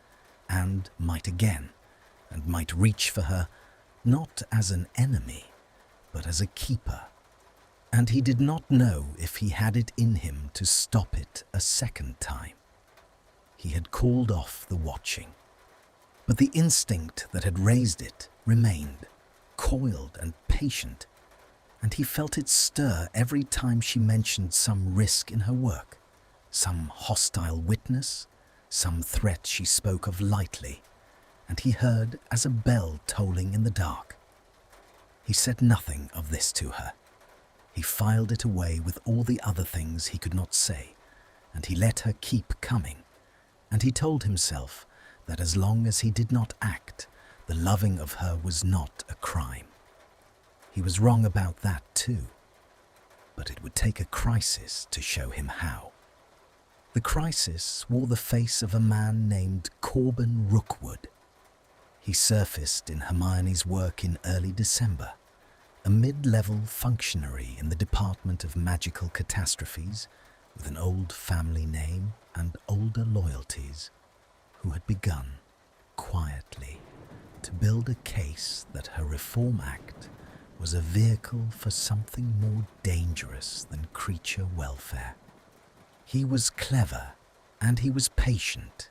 S1: and might again, and might reach for her, not as an enemy, but as a keeper. And he did not know if he had it in him to stop it a second time. He had called off the watching, but the instinct that had raised it remained, coiled and patient, and he felt it stir every time she mentioned some risk in her work, some hostile witness, some threat she spoke of lightly, and he heard as a bell tolling in the dark. He said nothing of this to her. He filed it away with all the other things he could not say, and he let her keep coming, and he told himself that as long as he did not act, the loving of her was not a crime. He was wrong about that too, but it would take a crisis to show him how. The crisis wore the face of a man named Corbin Rookwood. He surfaced in Hermione's work in early December, a mid-level functionary in the Department of Magical Catastrophes with an old family name and older loyalties, who had begun, quietly, to build a case that her Reform Act was a vehicle for something more dangerous than creature welfare. He was clever, and he was patient,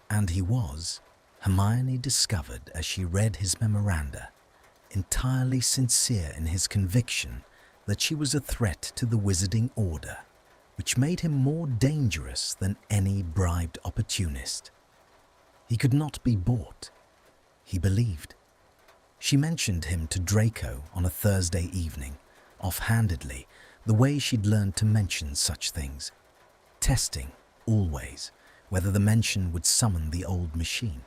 S1: and he was, Hermione discovered as she read his memoranda, entirely sincere in his conviction that she was a threat to the Wizarding Order, which made him more dangerous than any bribed opportunist. He could not be bought. He believed. She mentioned him to Draco on a Thursday evening, offhandedly, the way she'd learned to mention such things, testing, always, whether the mention would summon the old machine.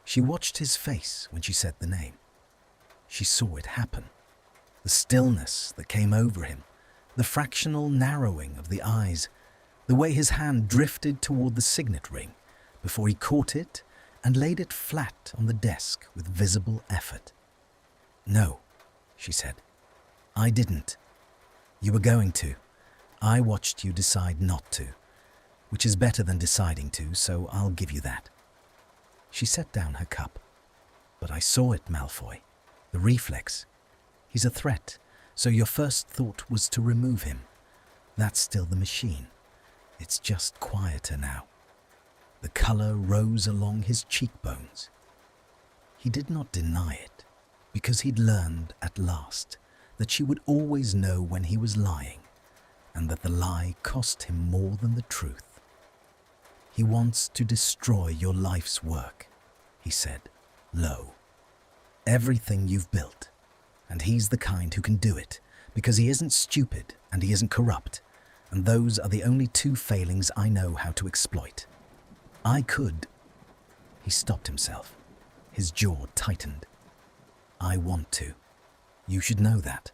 S1: She watched his face when she said the name. She saw it happen. The stillness that came over him, the fractional narrowing of the eyes, the way his hand drifted toward the signet ring before he caught it and laid it flat on the desk with visible effort. "No," she said. "I didn't. You were going to. I watched you decide not to, which is better than deciding to, so I'll give you that." She set down her cup. "But I saw it, Malfoy. The reflex. He's a threat, so your first thought was to remove him. That's still the machine. It's just quieter now." The color rose along his cheekbones. He did not deny it, because he'd learned at last that she would always know when he was lying, and that the lie cost him more than the truth. "He wants to destroy your life's work," he said, low. "Everything you've built. And he's the kind who can do it, because he isn't stupid and he isn't corrupt, and those are the only two failings I know how to exploit. I could..." He stopped himself. His jaw tightened. "I want to. You should know that.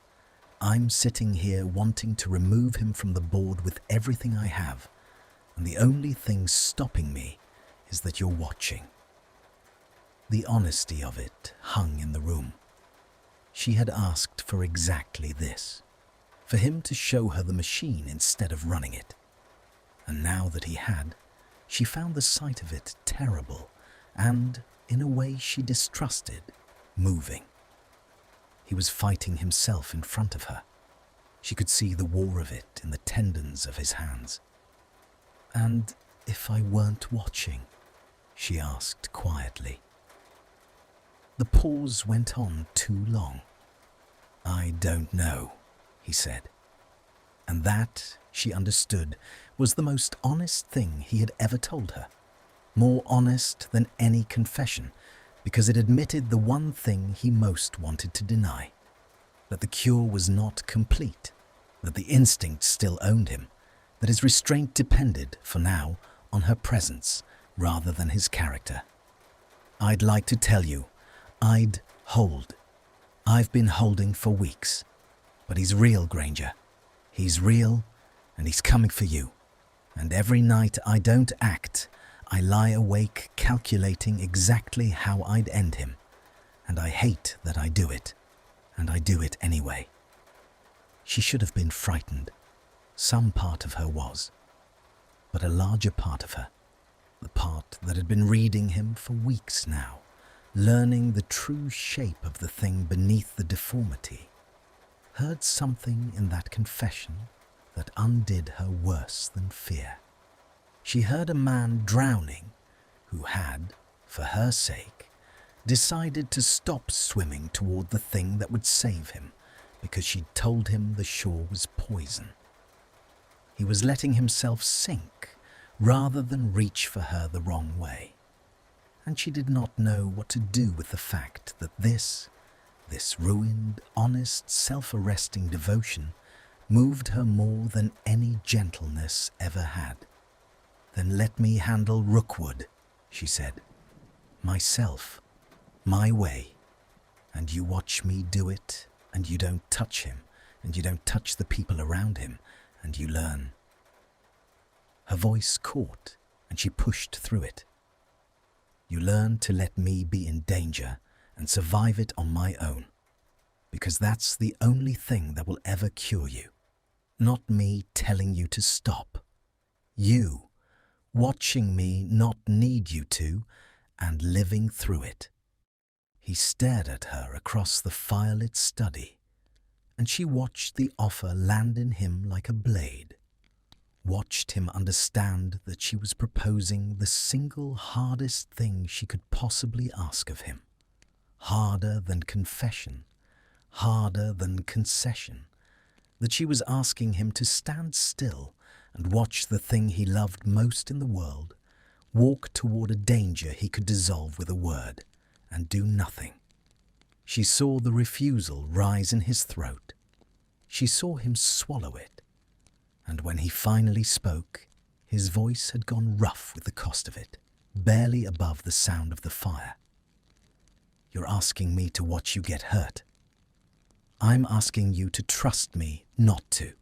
S1: I'm sitting here wanting to remove him from the board with everything I have, and the only thing stopping me is that you're watching." The honesty of it hung in the room. She had asked for exactly this, for him to show her the machine instead of running it. And now that he had, she found the sight of it terrible and, in a way she distrusted, moving. He was fighting himself in front of her. She could see the war of it in the tendons of his hands. "And if I weren't watching?" she asked quietly. The pause went on too long. "I don't know," he said. And that, she understood, was the most honest thing he had ever told her. More honest than any confession, because it admitted the one thing he most wanted to deny. That the cure was not complete, that the instinct still owned him, that his restraint depended, for now, on her presence rather than his character. "I'd like to tell you, I'd hold. I've been holding for weeks. But he's real, Granger. He's real, and he's coming for you. And every night I don't act, I lie awake calculating exactly how I'd end him. And I hate that I do it. And I do it anyway." She should have been frightened. Some part of her was. But a larger part of her, the part that had been reading him for weeks now, learning the true shape of the thing beneath the deformity, heard something in that confession that undid her worse than fear. She heard a man drowning who had, for her sake, decided to stop swimming toward the thing that would save him because she'd told him the shore was poison. He was letting himself sink rather than reach for her the wrong way. And she did not know what to do with the fact that this ruined, honest, self-arresting devotion moved her more than any gentleness ever had. "Then let me handle Rookwood," she said. "Myself, my way. And you watch me do it, and you don't touch him, and you don't touch the people around him, and you learn." Her voice caught, and she pushed through it. "You learn to let me be in danger and survive it on my own, because that's the only thing that will ever cure you. Not me telling you to stop. You watching me not need you to, and living through it." He stared at her across the firelit study, and she watched the offer land in him like a blade, watched him understand that she was proposing the single hardest thing she could possibly ask of him. Harder than confession, harder than concession, that she was asking him to stand still and watch the thing he loved most in the world walk toward a danger he could dissolve with a word and do nothing. She saw the refusal rise in his throat. She saw him swallow it. And when he finally spoke, his voice had gone rough with the cost of it, barely above the sound of the fire. "You're asking me to watch you get hurt. I'm asking you to trust me not to.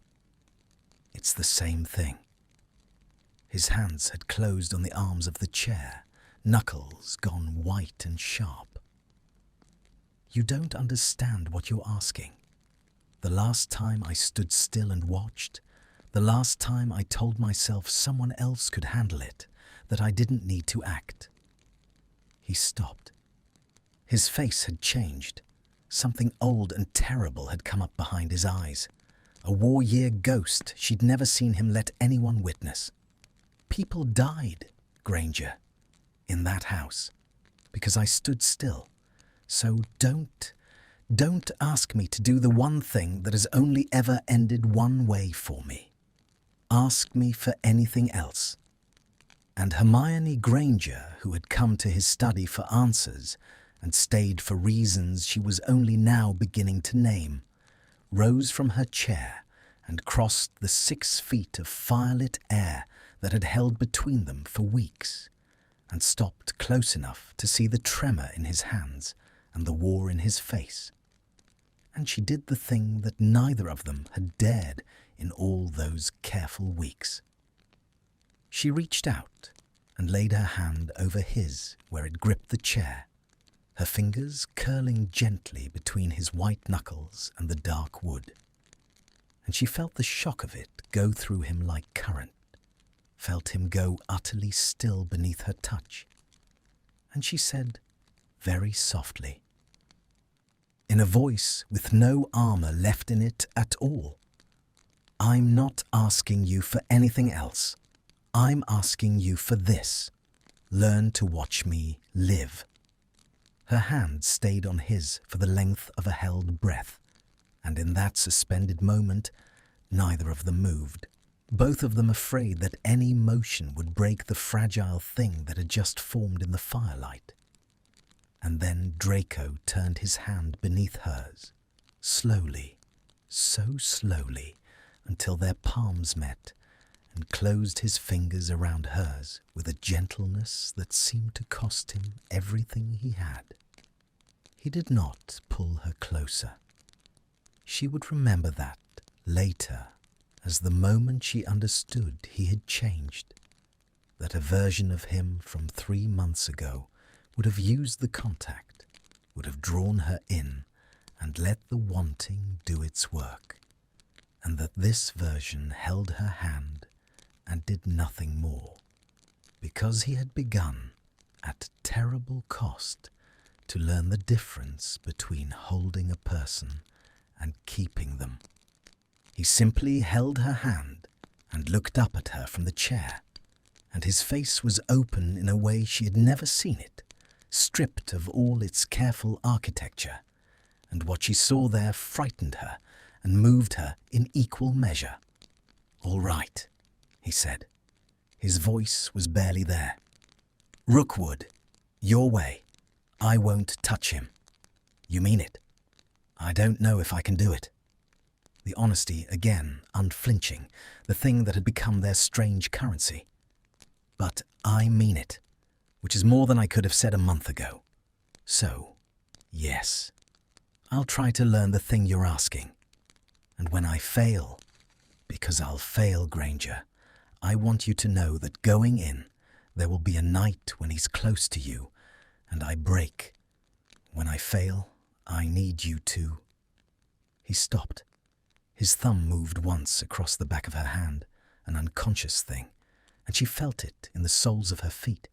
S1: It's the same thing." His hands had closed on the arms of the chair, knuckles gone white and sharp. "You don't understand what you're asking. The last time I stood still and watched, the last time I told myself someone else could handle it, that I didn't need to act." He stopped. His face had changed. Something old and terrible had come up behind his eyes. A war-year ghost she'd never seen him let anyone witness. "People died, Granger, in that house, because I stood still. So don't ask me to do the one thing that has only ever ended one way for me. Ask me for anything else." And Hermione Granger, who had come to his study for answers and stayed for reasons she was only now beginning to name, rose from her chair and crossed the 6 feet of firelit air that had held between them for weeks, and stopped close enough to see the tremor in his hands and the war in his face. And she did the thing that neither of them had dared in all those careful weeks. She reached out and laid her hand over his where it gripped the chair, her fingers curling gently between his white knuckles and the dark wood. And she felt the shock of it go through him like current, felt him go utterly still beneath her touch. And she said, very softly, in a voice with no armor left in it at all, "I'm not asking you for anything else. I'm asking you for this. Learn to watch me live." Her hand stayed on his for the length of a held breath, and in that suspended moment, neither of them moved, both of them afraid that any motion would break the fragile thing that had just formed in the firelight. And then Draco turned his hand beneath hers, slowly, so slowly, until their palms met, and closed his fingers around hers with a gentleness that seemed to cost him everything he had. He did not pull her closer. She would remember that later, as the moment she understood he had changed, that a version of him from 3 months ago would have used the contact, would have drawn her in and let the wanting do its work, and that this version held her hand and did nothing more, because he had begun, at terrible cost, to learn the difference between holding a person and keeping them. He simply held her hand and looked up at her from the chair, and his face was open in a way she had never seen it, stripped of all its careful architecture, and what she saw there frightened her and moved her in equal measure. "All right," he said. His voice was barely there. "Rookwood, your way. I won't touch him." "You mean it?" "I don't know if I can do it." The honesty again, unflinching, the thing that had become their strange currency. "But I mean it, which is more than I could have said a month ago. So, yes, I'll try to learn the thing you're asking. And when I fail, because I'll fail, Granger, I want you to know that going in, there will be a night when he's close to you, and I break. When I fail, I need you to—" He stopped. His thumb moved once across the back of her hand, an unconscious thing, and she felt it in the soles of her feet.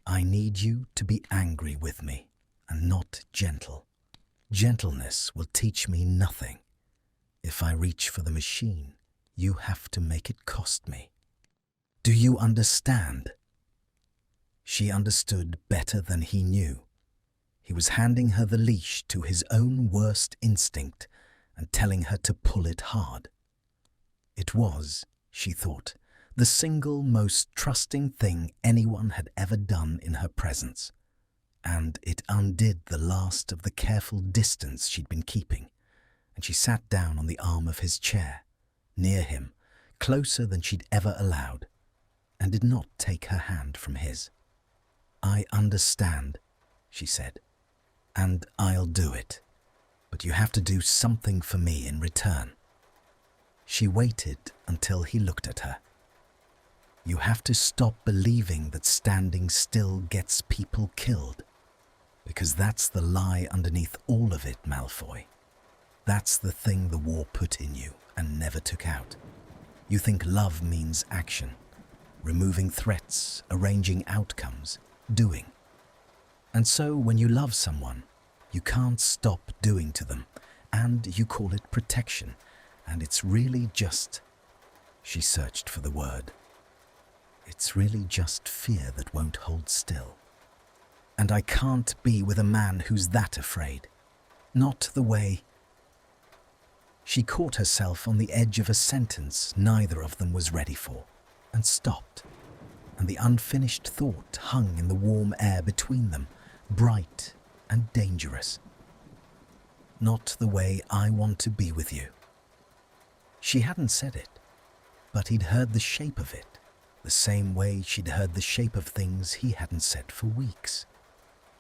S1: "I need you to be angry with me, and not gentle. Gentleness will teach me nothing. If I reach for the machine, you have to make it cost me. Do you understand?" She understood better than he knew. He was handing her the leash to his own worst instinct and telling her to pull it hard. It was, she thought, the single most trusting thing anyone had ever done in her presence, and it undid the last of the careful distance she'd been keeping, and she sat down on the arm of his chair, near him, closer than she'd ever allowed, and did not take her hand from his. "I understand," she said, "and I'll do it. But you have to do something for me in return." She waited until he looked at her. "You have to stop believing that standing still gets people killed. Because that's the lie underneath all of it, Malfoy. That's the thing the war put in you and never took out. You think love means action, removing threats, arranging outcomes, doing. And so when you love someone, you can't stop doing to them, and you call it protection, and it's really just—" she searched for the word. "It's really just fear that won't hold still. And I can't be with a man who's that afraid. Not the way—" She caught herself on the edge of a sentence neither of them was ready for, and stopped, and the unfinished thought hung in the warm air between them, bright and dangerous. "Not the way I want to be with you." She hadn't said it, but he'd heard the shape of it, the same way she'd heard the shape of things he hadn't said for weeks,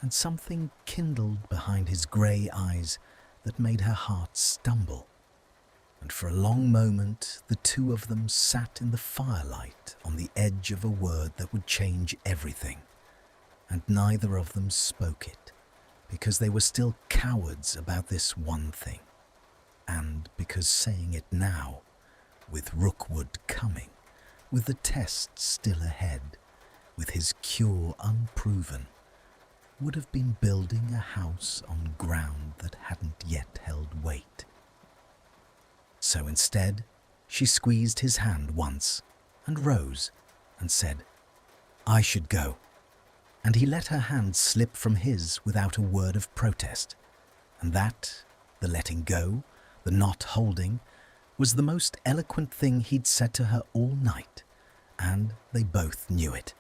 S1: and something kindled behind his grey eyes that made her heart stumble. And for a long moment the two of them sat in the firelight on the edge of a word that would change everything, and neither of them spoke it, because they were still cowards about this one thing, and because saying it now, with Rookwood coming, with the test still ahead, with his cure unproven, would have been building a house on ground that hadn't yet held weight. So instead, she squeezed his hand once and rose, and said, "I should go." And he let her hand slip from his without a word of protest. And that, the letting go, the not holding, was the most eloquent thing he'd said to her all night, and they both knew it.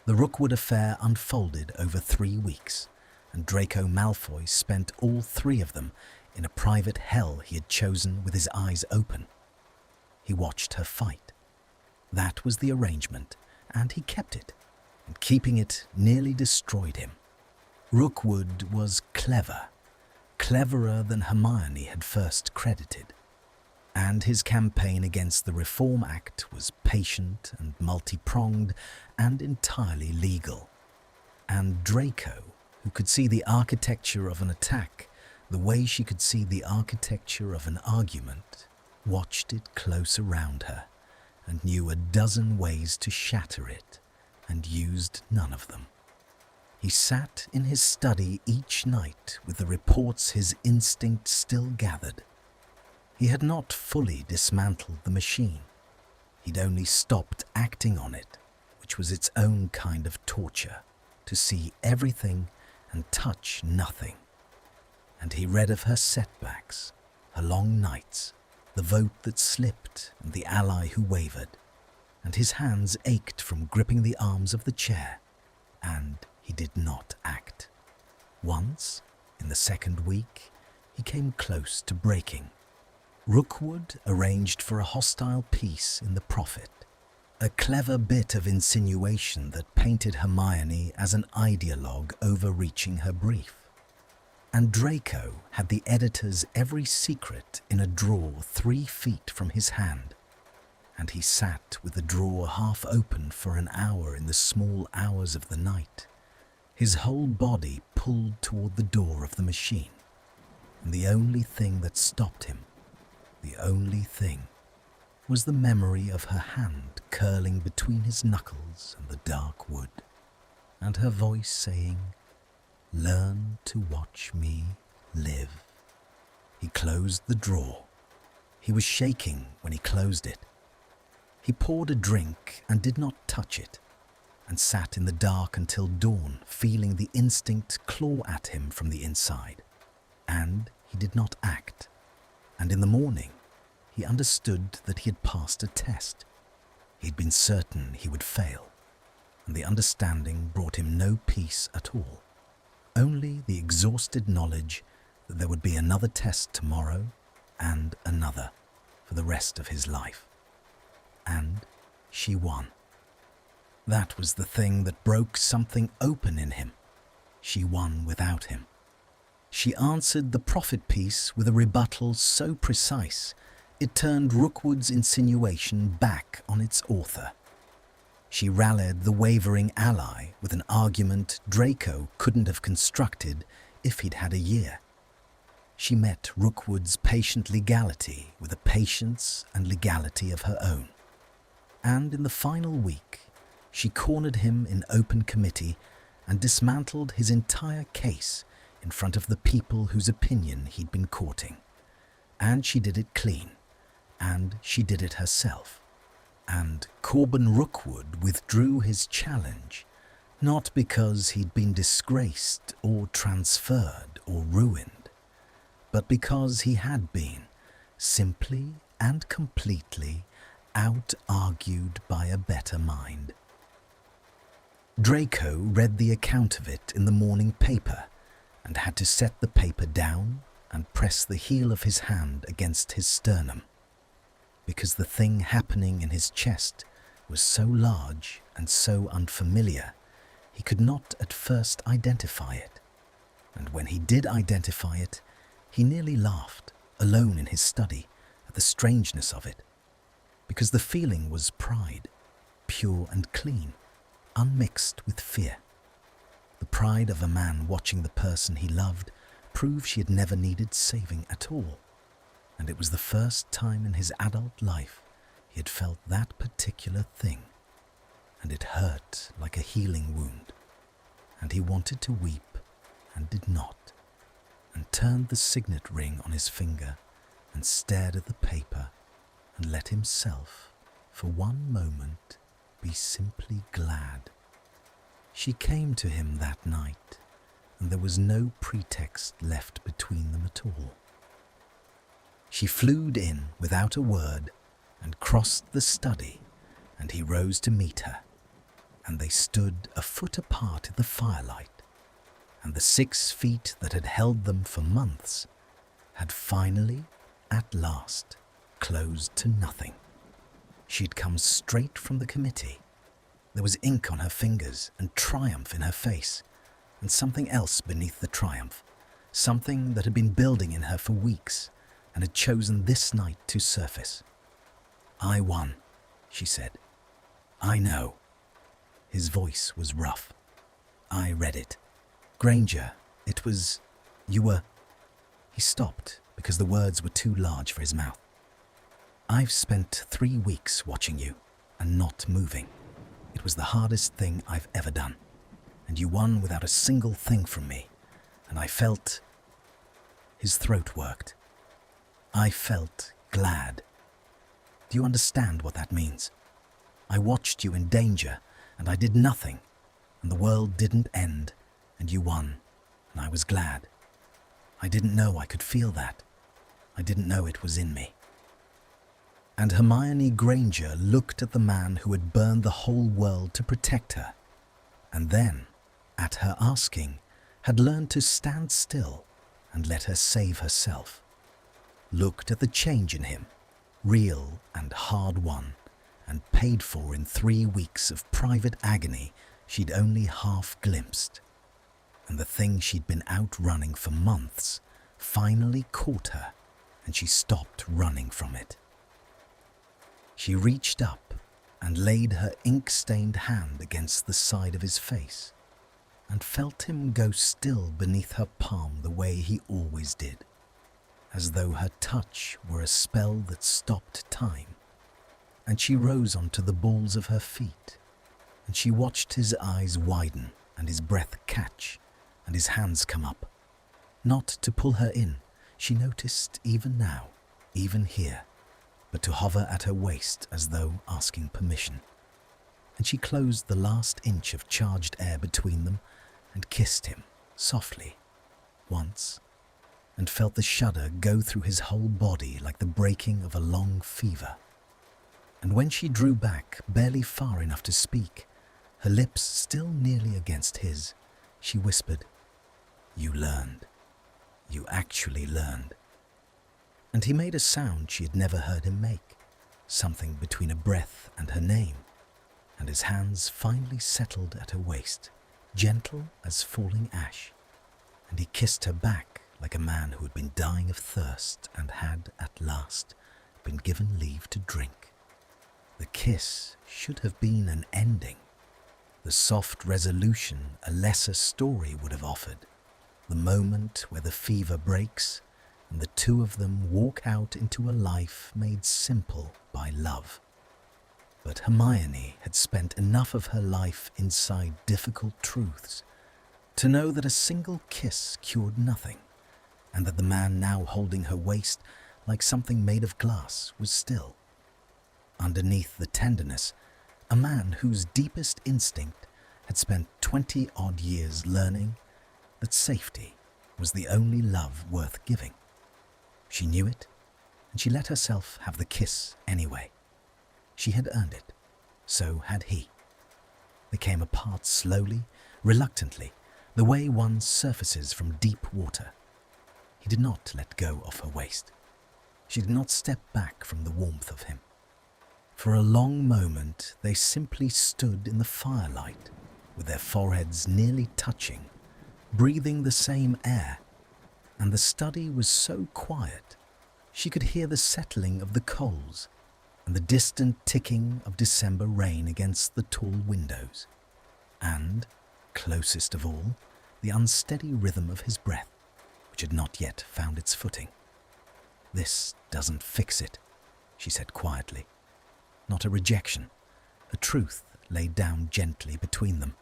S1: The Rookwood affair unfolded over 3 weeks, and Draco Malfoy spent all 3 of them in a private hell he had chosen with his eyes open. He watched her fight. That was the arrangement, and he kept it, and keeping it nearly destroyed him. Rookwood was clever, cleverer than Hermione had first credited. And his campaign against the Reform Act was patient and multi-pronged and entirely legal. And Draco, who could see the architecture of an attack the way she could see the architecture of an argument, watched it close around her and knew a dozen ways to shatter it and used none of them. He sat in his study each night with the reports his instinct still gathered. He had not fully dismantled the machine. He'd only stopped acting on it, which was its own kind of torture, to see everything and touch nothing. And he read of her setbacks, her long nights, the vote that slipped and the ally who wavered, and his hands ached from gripping the arms of the chair, and he did not act. Once, in the 2nd week, he came close to breaking. Rookwood arranged for a hostile peace in the Prophet, a clever bit of insinuation that painted Hermione as an ideologue overreaching her brief. And Draco had the editor's every secret in a drawer 3 feet from his hand, and he sat with the drawer half open for an hour in the small hours of the night, his whole body pulled toward the door of the machine. And the only thing that stopped him, the only thing, was the memory of her hand curling between his knuckles and the dark wood, and her voice saying, "Learn to watch me live." He closed the drawer. He was shaking when he closed it. He poured a drink and did not touch it, and sat in the dark until dawn, feeling the instinct claw at him from the inside. And he did not act. And in the morning, he understood that he had passed a test. He'd been certain he would fail, and the understanding brought him no peace at all. Only the exhausted knowledge that there would be another test tomorrow and another for the rest of his life. And she won. That was the thing that broke something open in him. She won without him. She answered the prophet piece with a rebuttal so precise it turned Rookwood's insinuation back on its author. She rallied the wavering ally with an argument Draco couldn't have constructed if he'd had a year. She met Rookwood's patient legality with a patience and legality of her own. And in the final week, she cornered him in open committee and dismantled his entire case in front of the people whose opinion he'd been courting. And she did it clean, and she did it herself. And Corbin Rookwood withdrew his challenge, not because he'd been disgraced or transferred or ruined, but because he had been, simply and completely, out-argued by a better mind. Draco read the account of it in the morning paper and had to set the paper down and press the heel of his hand against his sternum, because the thing happening in his chest was so large and so unfamiliar, he could not at first identify it. And when he did identify it, he nearly laughed, alone in his study, at the strangeness of it, because the feeling was pride, pure and clean, unmixed with fear. The pride of a man watching the person he loved prove she had never needed saving at all, and it was the first time in his adult life he had felt that particular thing, and it hurt like a healing wound, and he wanted to weep and did not, and turned the signet ring on his finger and stared at the paper and let himself, for one moment, be simply glad. She came to him that night, and there was no pretext left between them at all. She flewed in without a word and crossed the study, and he rose to meet her, and they stood a foot apart in the firelight, and the 6 feet that had held them for months had finally, at last, closed to nothing. She'd come straight from the committee. There was ink on her fingers and triumph in her face, and something else beneath the triumph, something that had been building in her for weeks and had chosen this night to surface. "I won," she said. "I know." His voice was rough. "I read it. Granger, it was... you were..." He stopped because the words were too large for his mouth. "I've spent 3 weeks watching you and not moving. It was the hardest thing I've ever done. And you won without a single thing from me. And I felt..." His throat worked. "I felt glad. Do you understand what that means? I watched you in danger, and I did nothing, and the world didn't end, and you won, and I was glad. I didn't know I could feel that. I didn't know it was in me." And Hermione Granger looked at the man who had burned the whole world to protect her, and then, at her asking, had learned to stand still and let her save herself. Looked at the change in him, real and hard-won, and paid for in 3 weeks of private agony she'd only half glimpsed. And the thing she'd been outrunning for months finally caught her, and she stopped running from it. She reached up and laid her ink-stained hand against the side of his face, and felt him go still beneath her palm the way he always did, as though her touch were a spell that stopped time. And she rose onto the balls of her feet, and she watched his eyes widen and his breath catch and his hands come up. Not to pull her in, she noticed even now, even here, but to hover at her waist as though asking permission. And she closed the last inch of charged air between them and kissed him softly, once, and felt the shudder go through his whole body like the breaking of a long fever. And when she drew back, barely far enough to speak, her lips still nearly against his, she whispered, "You learned. You actually learned." And he made a sound she had never heard him make, something between a breath and her name, and his hands finally settled at her waist, gentle as falling ash, and he kissed her back like a man who had been dying of thirst and had, at last, been given leave to drink. The kiss should have been an ending, the soft resolution a lesser story would have offered, the moment where the fever breaks and the two of them walk out into a life made simple by love. But Hermione had spent enough of her life inside difficult truths to know that a single kiss cured nothing, and that the man now holding her waist like something made of glass was still. Underneath the tenderness, a man whose deepest instinct had spent 20-odd years learning that safety was the only love worth giving. She knew it, and she let herself have the kiss anyway. She had earned it, so had he. They came apart slowly, reluctantly, the way one surfaces from deep water. He did not let go of her waist. She did not step back from the warmth of him. For a long moment they simply stood in the firelight, with their foreheads nearly touching, breathing the same air, and the study was so quiet she could hear the settling of the coals and the distant ticking of December rain against the tall windows, and, closest of all, the unsteady rhythm of his breath, which had not yet found its footing. "This doesn't fix it," she said quietly. Not a rejection, a truth laid down gently between them.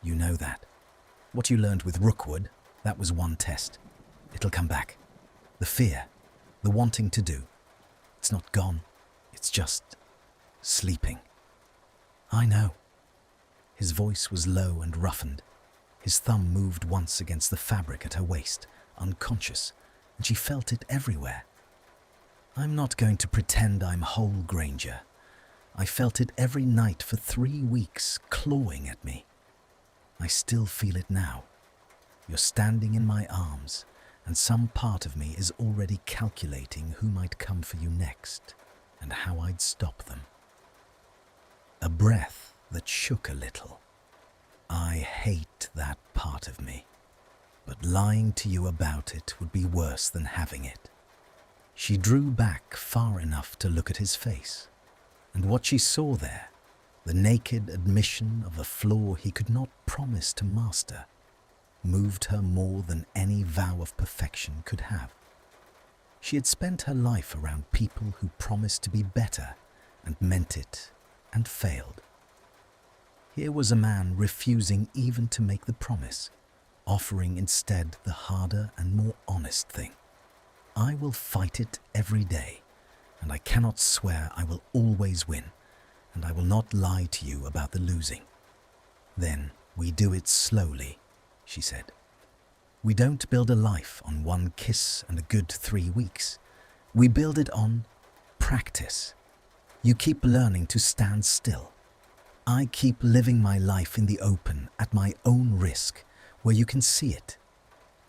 S1: "You know that. What you learned with Rookwood, that was one test. It'll come back. The fear, the wanting to do. It's not gone. It's just sleeping." I know. His voice was low and roughened. His thumb moved once against the fabric at her waist, unconscious, and she felt it everywhere. I'm not going to pretend I'm whole, Granger. I felt it every night for 3 weeks, clawing at me. I still feel it now. You're standing in my arms, and some part of me is already calculating who might come for you next, and how I'd stop them. A breath that shook a little. I hate that part of me, but lying to you about it would be worse than having it. She drew back far enough to look at his face, and what she saw there, the naked admission of a flaw he could not promise to master, moved her more than any vow of perfection could have. She had spent her life around people who promised to be better and meant it and failed. Here was a man refusing even to make the promise, offering instead the harder and more honest thing. I will fight it every day, and I cannot swear I will always win, and I will not lie to you about the losing. Then we do it slowly, she said. We don't build a life on 1 kiss and a good 3 weeks. We build it on practice. You keep learning to stand still. I keep living my life in the open at my own risk, where you can see it.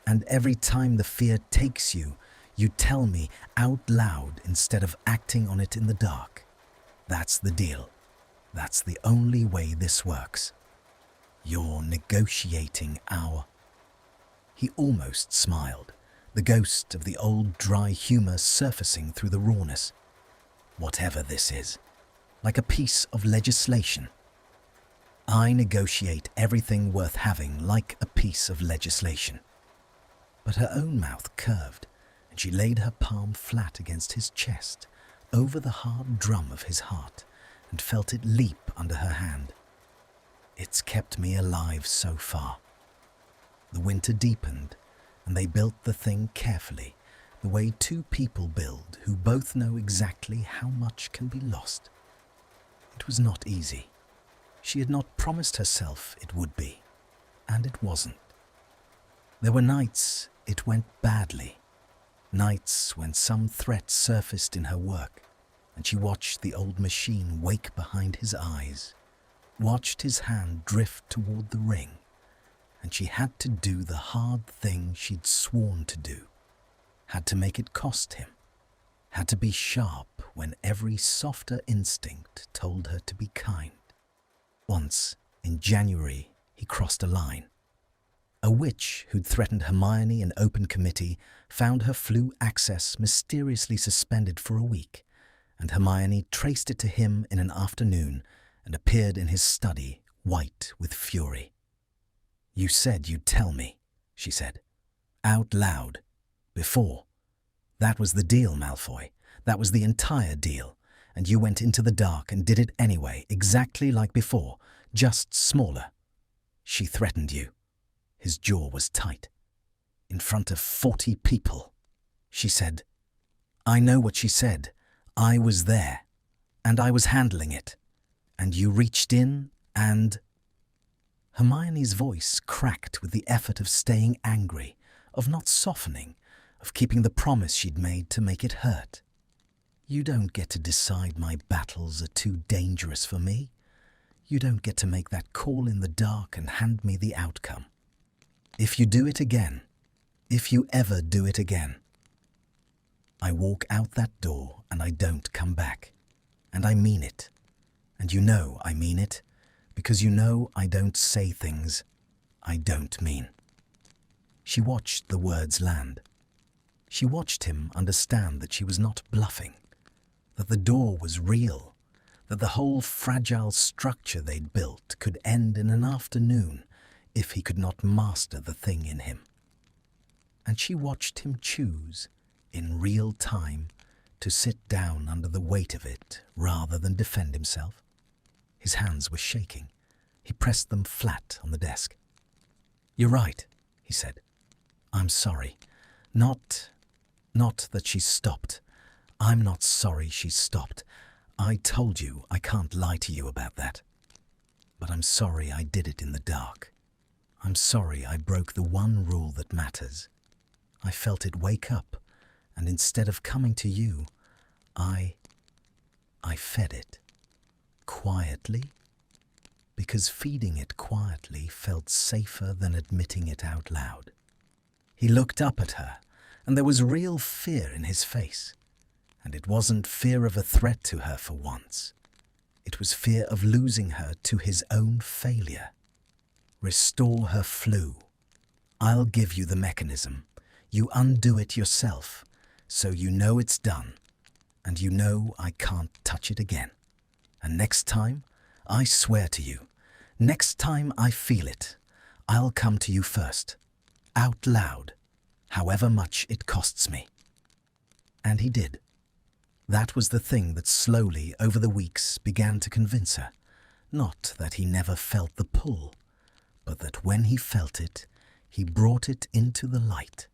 S1: And every time the fear takes you, you tell me out loud instead of acting on it in the dark. That's the deal. That's the only way this works. You're negotiating our... He almost smiled, the ghost of the old dry humor surfacing through the rawness. Whatever this is, like a piece of legislation. I negotiate everything worth having like a piece of legislation. But her own mouth curved, and she laid her palm flat against his chest, over the hard drum of his heart, and felt it leap under her hand. It's kept me alive so far. The winter deepened, and they built the thing carefully, the way 2 people build who both know exactly how much can be lost. It was not easy. She had not promised herself it would be, and it wasn't. There were nights it went badly, nights when some threat surfaced in her work, and she watched the old machine wake behind his eyes, watched his hand drift toward the ring, and she had to do the hard thing she'd sworn to do, had to make it cost him, had to be sharp when every softer instinct told her to be kind. Once, in January, he crossed a line. A witch who'd threatened Hermione in open committee found her flu access mysteriously suspended for a week, and Hermione traced it to him in an afternoon and appeared in his study, white with fury. You said you'd tell me, she said. Out loud. Before. That was the deal, Malfoy. That was the entire deal. And you went into the dark and did it anyway, exactly like before, just smaller. She threatened you. His jaw was tight. In front of 40 people. She said, I know what she said. I was there. And I was handling it. And you reached in and... Hermione's voice cracked with the effort of staying angry, of not softening, of keeping the promise she'd made to make it hurt. You don't get to decide my battles are too dangerous for me. You don't get to make that call in the dark and hand me the outcome. If you do it again, if you ever do it again, I walk out that door and I don't come back. And I mean it. And you know I mean it, because you know I don't say things I don't mean. She watched the words land. She watched him understand that she was not bluffing, that the door was real, that the whole fragile structure they'd built could end in an afternoon if he could not master the thing in him. And she watched him choose, in real time, to sit down under the weight of it rather than defend himself. His hands were shaking. He pressed them flat on the desk. You're right, he said. I'm sorry. Not that she's stopped. I'm not sorry she's stopped. I told you I can't lie to you about that. but I'm sorry I did it in the dark. I'm sorry I broke the one rule that matters. I felt it wake up, and instead of coming to you, I fed it. Quietly, because feeding it quietly felt safer than admitting it out loud. He looked up at her, and there was real fear in his face. And it wasn't fear of a threat to her for once. It was fear of losing her to his own failure. Restore her flu. I'll give you the mechanism. You undo it yourself, so you know it's done, and you know I can't touch it again. And next time, I swear to you, next time I feel it, I'll come to you first, out loud, however much it costs me. And he did. That was the thing that slowly, over the weeks, began to convince her. Not that he never felt the pull, but that when he felt it, he brought it into the light.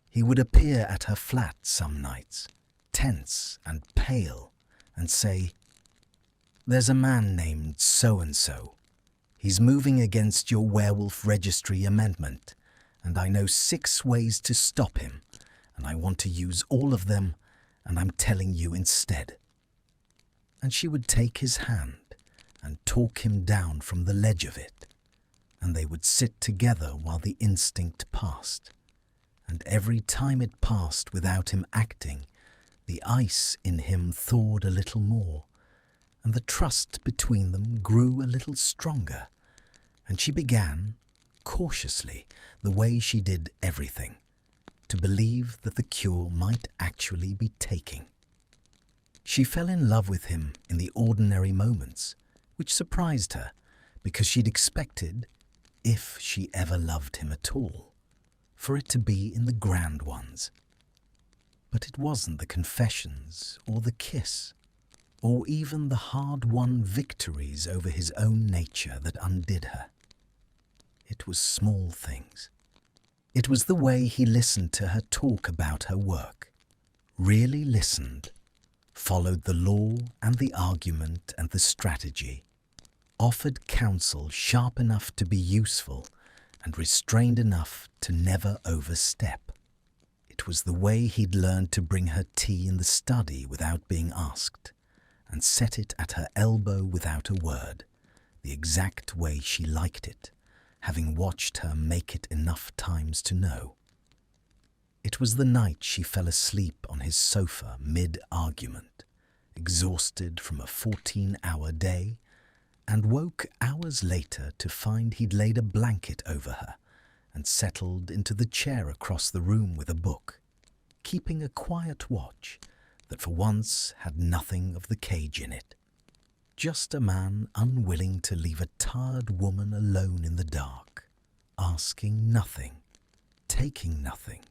S1: He would appear at her flat some nights, tense and pale, and say, "There's a man named so-and-so. He's moving against your werewolf registry amendment, and I know 6 ways to stop him, and I want to use all of them, and I'm telling you instead." And she would take his hand and talk him down from the ledge of it, and they would sit together while the instinct passed. And every time it passed without him acting, the ice in him thawed a little more, and the trust between them grew a little stronger, and she began, cautiously, the way she did everything, to believe that the cure might actually be taking. She fell in love with him in the ordinary moments, which surprised her, because she'd expected, if she ever loved him at all, for it to be in the grand ones. But it wasn't the confessions or the kiss, or even the hard-won victories over his own nature that undid her. It was small things. It was the way he listened to her talk about her work, really listened, followed the law and the argument and the strategy, offered counsel sharp enough to be useful and restrained enough to never overstep. It was the way he'd learned to bring her tea in the study without being asked, and set it at her elbow without a word, the exact way she liked it, having watched her make it enough times to know. It was the night she fell asleep on his sofa mid-argument, exhausted from a 14-hour day, and woke hours later to find he'd laid a blanket over her and settled into the chair across the room with a book, keeping a quiet watch that for once had nothing of the cage in it. Just a man unwilling to leave a tired woman alone in the dark, asking nothing, taking nothing,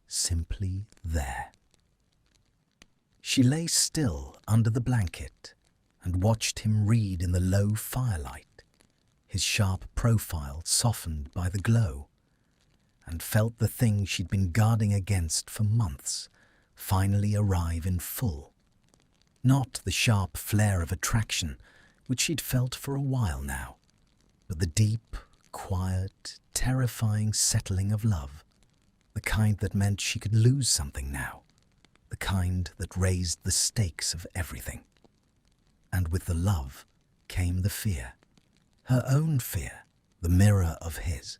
S1: simply there. She lay still under the blanket and watched him read in the low firelight, his sharp profile softened by the glow, and felt the thing she'd been guarding against for months finally arrive in full. Not the sharp flare of attraction, which she'd felt for a while now, but the deep, quiet, terrifying settling of love, the kind that meant she could lose something now, the kind that raised the stakes of everything. And with the love came the fear, her own fear, the mirror of his,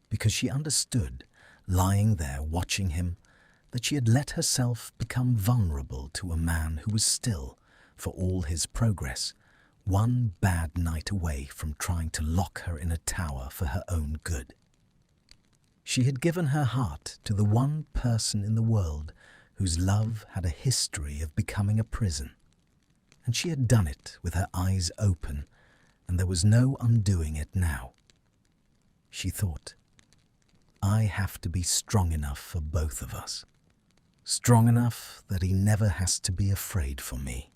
S1: because she understood, lying there watching him, that she had let herself become vulnerable to a man who was still, for all his progress, one bad night away from trying to lock her in a tower for her own good. She had given her heart to the one person in the world whose love had a history of becoming a prison, and she had done it with her eyes open, and there was no undoing it now. She thought, I have to be strong enough for both of us. Strong enough that he never has to be afraid for me.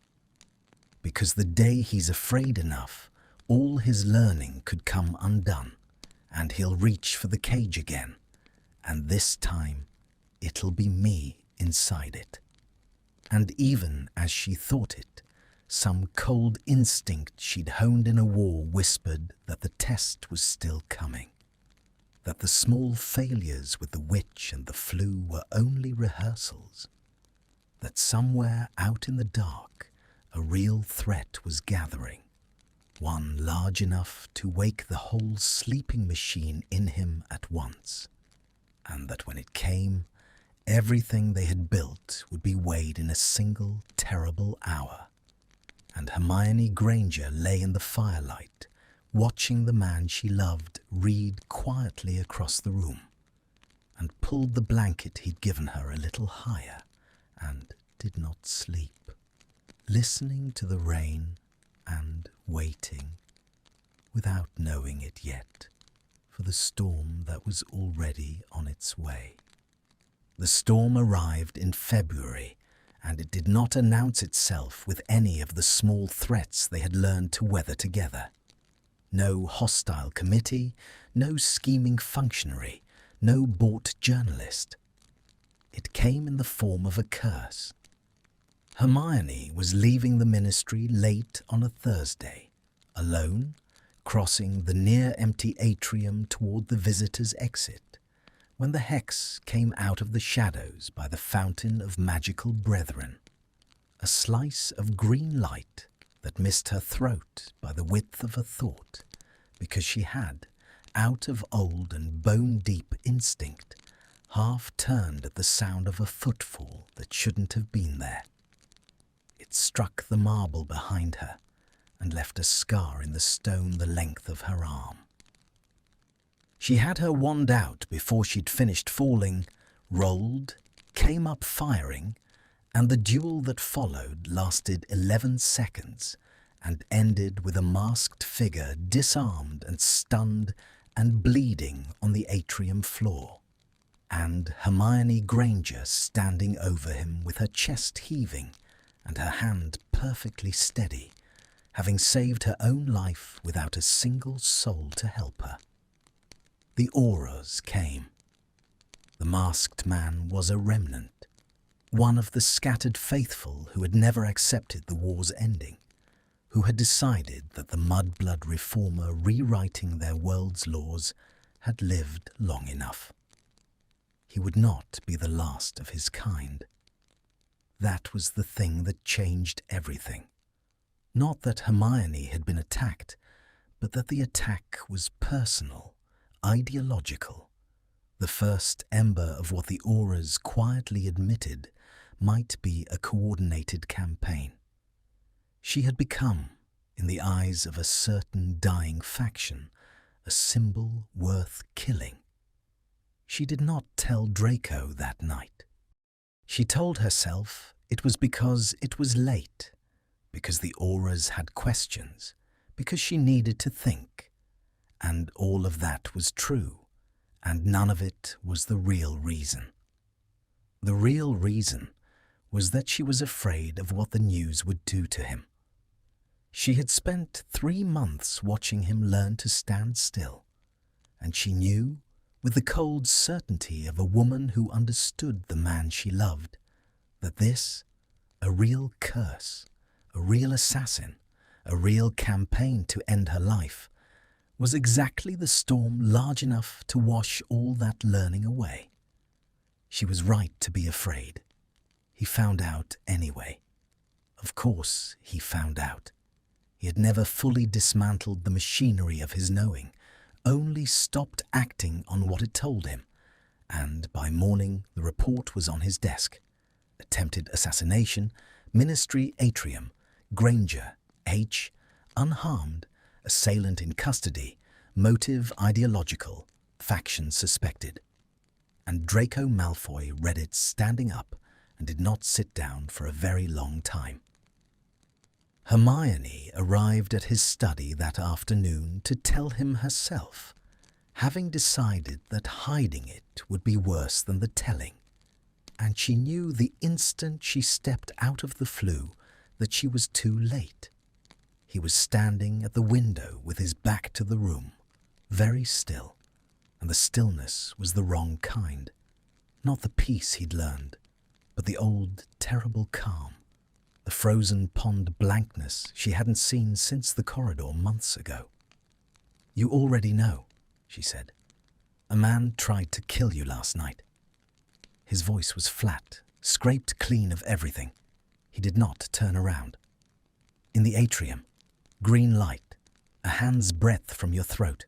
S1: Because the day he's afraid enough, all his learning could come undone, and he'll reach for the cage again, and this time it'll be me inside it. And even as she thought it, Some cold instinct she'd honed in a war whispered that the test was still coming, that the small failures with the witch and the flu were only rehearsals, that somewhere out in the dark a real threat was gathering, one large enough to wake the whole sleeping machine in him at once, and that when it came, everything they had built would be weighed in a single terrible hour. And Hermione Granger lay in the firelight, watching the man she loved read quietly across the room, and pulled the blanket he'd given her a little higher, and did not sleep, listening to the rain and waiting, without knowing it yet, for the storm that was already on its way. The storm arrived in February, and it did not announce itself with any of the small threats they had learned to weather together. No hostile committee, no scheming functionary, no bought journalist. It came in the form of a curse. Hermione was leaving the ministry late on a Thursday, alone, crossing the near-empty atrium toward the visitors' exit, when the hex came out of the shadows by the fountain of magical brethren, a slice of green light that missed her throat by the width of a thought, because she had, out of old and bone-deep instinct, half turned at the sound of a footfall that shouldn't have been there. It struck the marble behind her and left a scar in the stone the length of her arm. She had her wand out before she'd finished falling, rolled, came up firing, and the duel that followed lasted 11 seconds and ended with a masked figure disarmed and stunned and bleeding on the atrium floor, and Hermione Granger standing over him with her chest heaving and her hand perfectly steady, having saved her own life without a single soul to help her. The auras came. The masked man was a remnant, one of the scattered faithful who had never accepted the war's ending, who had decided that the mudblood reformer rewriting their world's laws had lived long enough. He would not be the last of his kind. That was the thing that changed everything. Not that Hermione had been attacked, but that the attack was personal, ideological, the first ember of what the auras quietly admitted might be a coordinated campaign. She had become, in the eyes of a certain dying faction, a symbol worth killing. She did not tell Draco that night. She told herself it was because it was late, because the auras had questions, because she needed to think. And all of that was true, and none of it was the real reason. The real reason was that she was afraid of what the news would do to him. She had spent 3 months watching him learn to stand still, and she knew, with the cold certainty of a woman who understood the man she loved, that this, a real curse, a real assassin, a real campaign to end her life, was exactly the storm large enough to wash all that learning away. She was right to be afraid. He found out anyway. Of course he found out. He had never fully dismantled the machinery of his knowing, only stopped acting on what it told him, and by morning the report was on his desk. Attempted assassination, Ministry Atrium, Granger, H, unharmed, assailant in custody, motive ideological, faction suspected. And Draco Malfoy read it standing up and did not sit down for a very long time. Hermione arrived at his study that afternoon to tell him herself, having decided that hiding it would be worse than the telling, and she knew the instant she stepped out of the flue that she was too late. He was standing at the window with his back to the room, very still, and the stillness was the wrong kind. Not the peace he'd learned, but the old, terrible calm. the frozen pond blankness she hadn't seen since the corridor months ago. "You already know," she said. "A man tried to kill you last night." His voice was flat, scraped clean of everything. He did not turn around. "In the atrium, green light, a hand's breadth from your throat."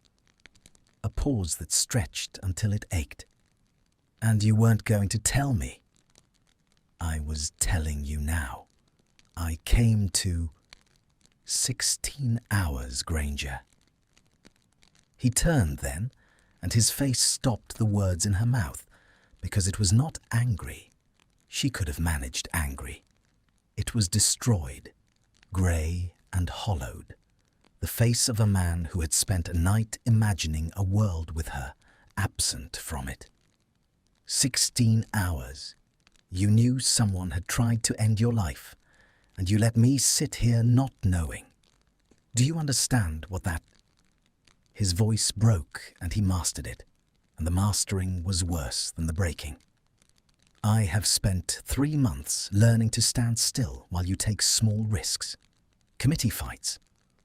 S1: A pause that stretched until it ached. "And you weren't going to tell me?" "I was telling you now. I came to 16 hours, Granger." He turned then, and his face stopped the words in her mouth, because it was not angry. She could have managed angry. It was destroyed, grey and hollowed, the face of a man who had spent a night imagining a world with her, absent from it. 16 hours. You knew someone had tried to end your life, and you let me sit here not knowing. Do you understand what that... His voice broke and he mastered it, and the mastering was worse than the breaking. "I have spent 3 months learning to stand still while you take small risks. Committee fights,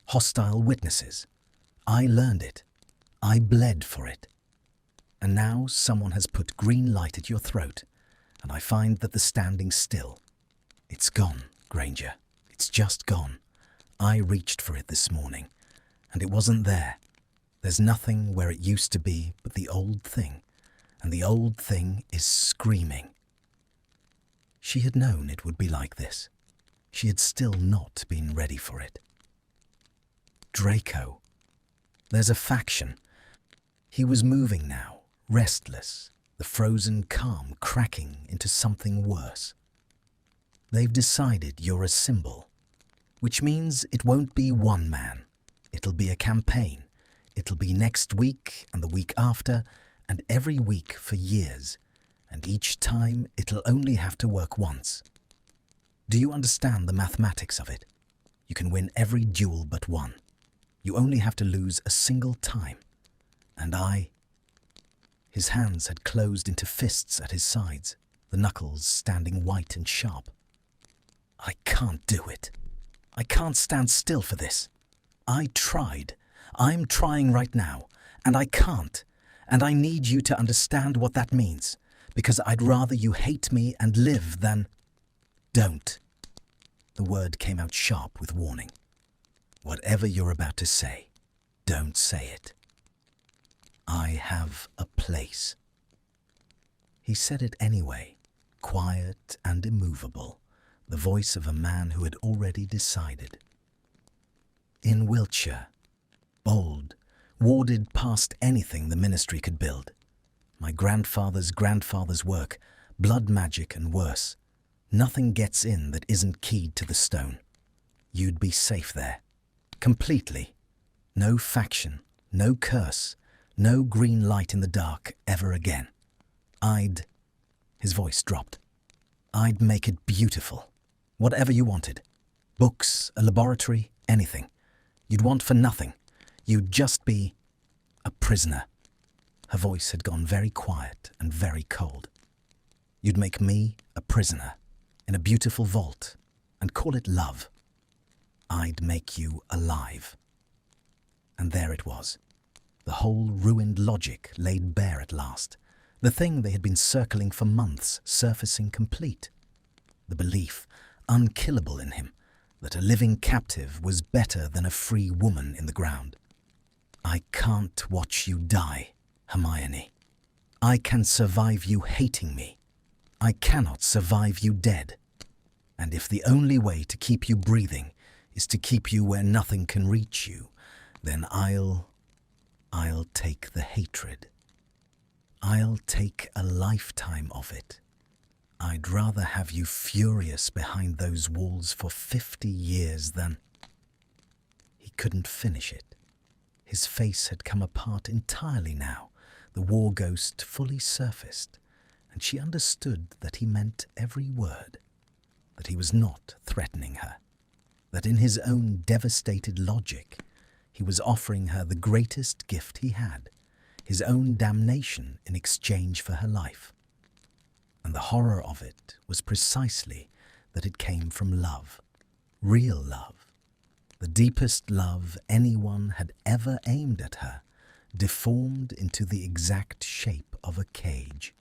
S1: hostile witnesses. I learned it. I bled for it. And now someone has put green light at your throat, and I find that the standing still. It's gone, Granger. It's just gone. I reached for it this morning, and it wasn't there. There's nothing where it used to be but the old thing, and the old thing is screaming." She had known it would be like this. She had still not been ready for it. "Draco. There's a faction." He was moving now, restless, the frozen calm cracking into something worse. "They've decided you're a symbol, which means it won't be one man. It'll be a campaign. It'll be next week and the week after and every week for years, and each time it'll only have to work once. Do you understand the mathematics of it? You can win every duel but one. You only have to lose a single time. And I..." His hands had closed into fists at his sides, the knuckles standing white and sharp. "I can't do it. I can't stand still for this. I tried. I'm trying right now, and I can't. And I need you to understand what that means, because I'd rather you hate me and live than..." "Don't." The word came out sharp with warning. "Whatever you're about to say, don't say it. I have a place." He said it anyway, quiet and immovable, the voice of a man who had already decided. "In Wiltshire. Old, warded past anything the ministry could build. My grandfather's grandfather's work, blood magic and worse. Nothing gets in that isn't keyed to the stone. You'd be safe there. Completely. No faction, no curse, no green light in the dark ever again. I'd..." His voice dropped. "I'd make it beautiful. Whatever you wanted. Books, a laboratory, anything. You'd want for nothing. You'd just be a prisoner." Her voice had gone very quiet and very cold. "You'd make me a prisoner in a beautiful vault and call it love. I'd make you alive." And there it was. The whole ruined logic laid bare at last. The thing they had been circling for months, surfacing complete. The belief, unkillable in him, that a living captive was better than a free woman in the ground. "I can't watch you die, Hermione. I can survive you hating me. I cannot survive you dead. And if the only way to keep you breathing is to keep you where nothing can reach you, then I'll take the hatred. I'll take a lifetime of it. I'd rather have you furious behind those walls for 50 years than..." He couldn't finish it. His face had come apart entirely now, the war ghost fully surfaced, and she understood that he meant every word, that he was not threatening her, that in his own devastated logic he was offering her the greatest gift he had, his own damnation in exchange for her life. And the horror of it was precisely that it came from love, real love, the deepest love anyone had ever aimed at her, deformed into the exact shape of a cage.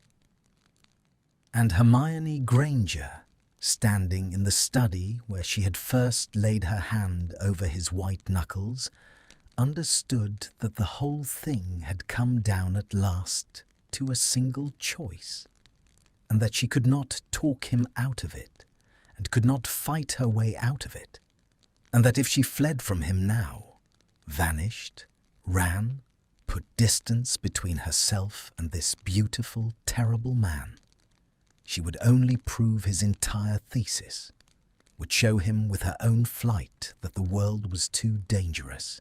S1: And Hermione Granger, standing in the study where she had first laid her hand over his white knuckles, understood that the whole thing had come down at last to a single choice, and that she could not talk him out of it, and could not fight her way out of it, and that if she fled from him now, vanished, ran, put distance between herself and this beautiful, terrible man, she would only prove his entire thesis, would show him with her own flight that the world was too dangerous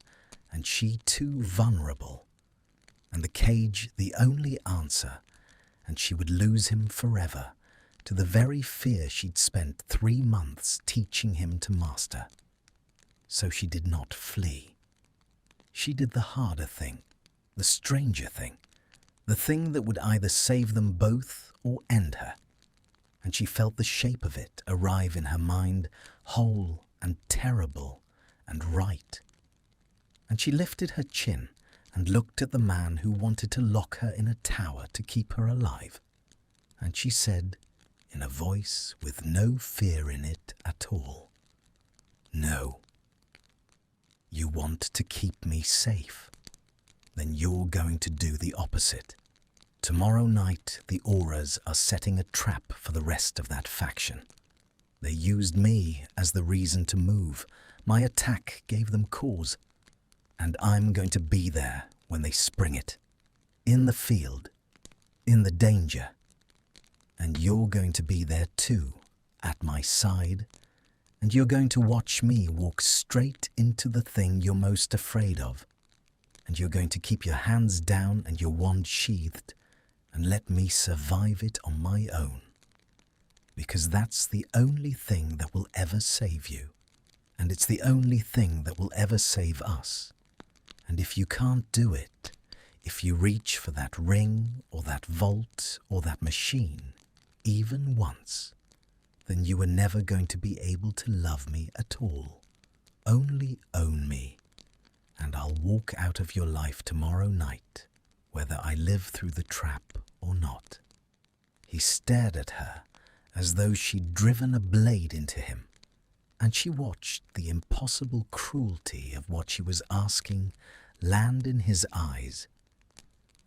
S1: and she too vulnerable, and the cage the only answer, and she would lose him forever to the very fear she'd spent 3 months teaching him to master. So she did not flee. She did the harder thing, the stranger thing, the thing that would either save them both or end her, and she felt the shape of it arrive in her mind, whole and terrible and right. And she lifted her chin and looked at the man who wanted to lock her in a tower to keep her alive. And she said, in a voice with no fear in it at all, "No. You want to keep me safe? Then you're going to do the opposite. Tomorrow night the Auras are setting a trap for the rest of that faction. They used me as the reason to move. My attack gave them cause. And I'm going to be there when they spring it. In the field. In the danger. And you're going to be there too, at my side. And you're going to watch me walk straight into the thing you're most afraid of. And you're going to keep your hands down and your wand sheathed and let me survive it on my own. Because that's the only thing that will ever save you. And it's the only thing that will ever save us. And if you can't do it, if you reach for that ring or that vault or that machine, even once, then you are never going to be able to love me at all. Only own me, and I'll walk out of your life tomorrow night, whether I live through the trap or not." He stared at her as though she'd driven a blade into him, and she watched the impossible cruelty of what she was asking land in his eyes,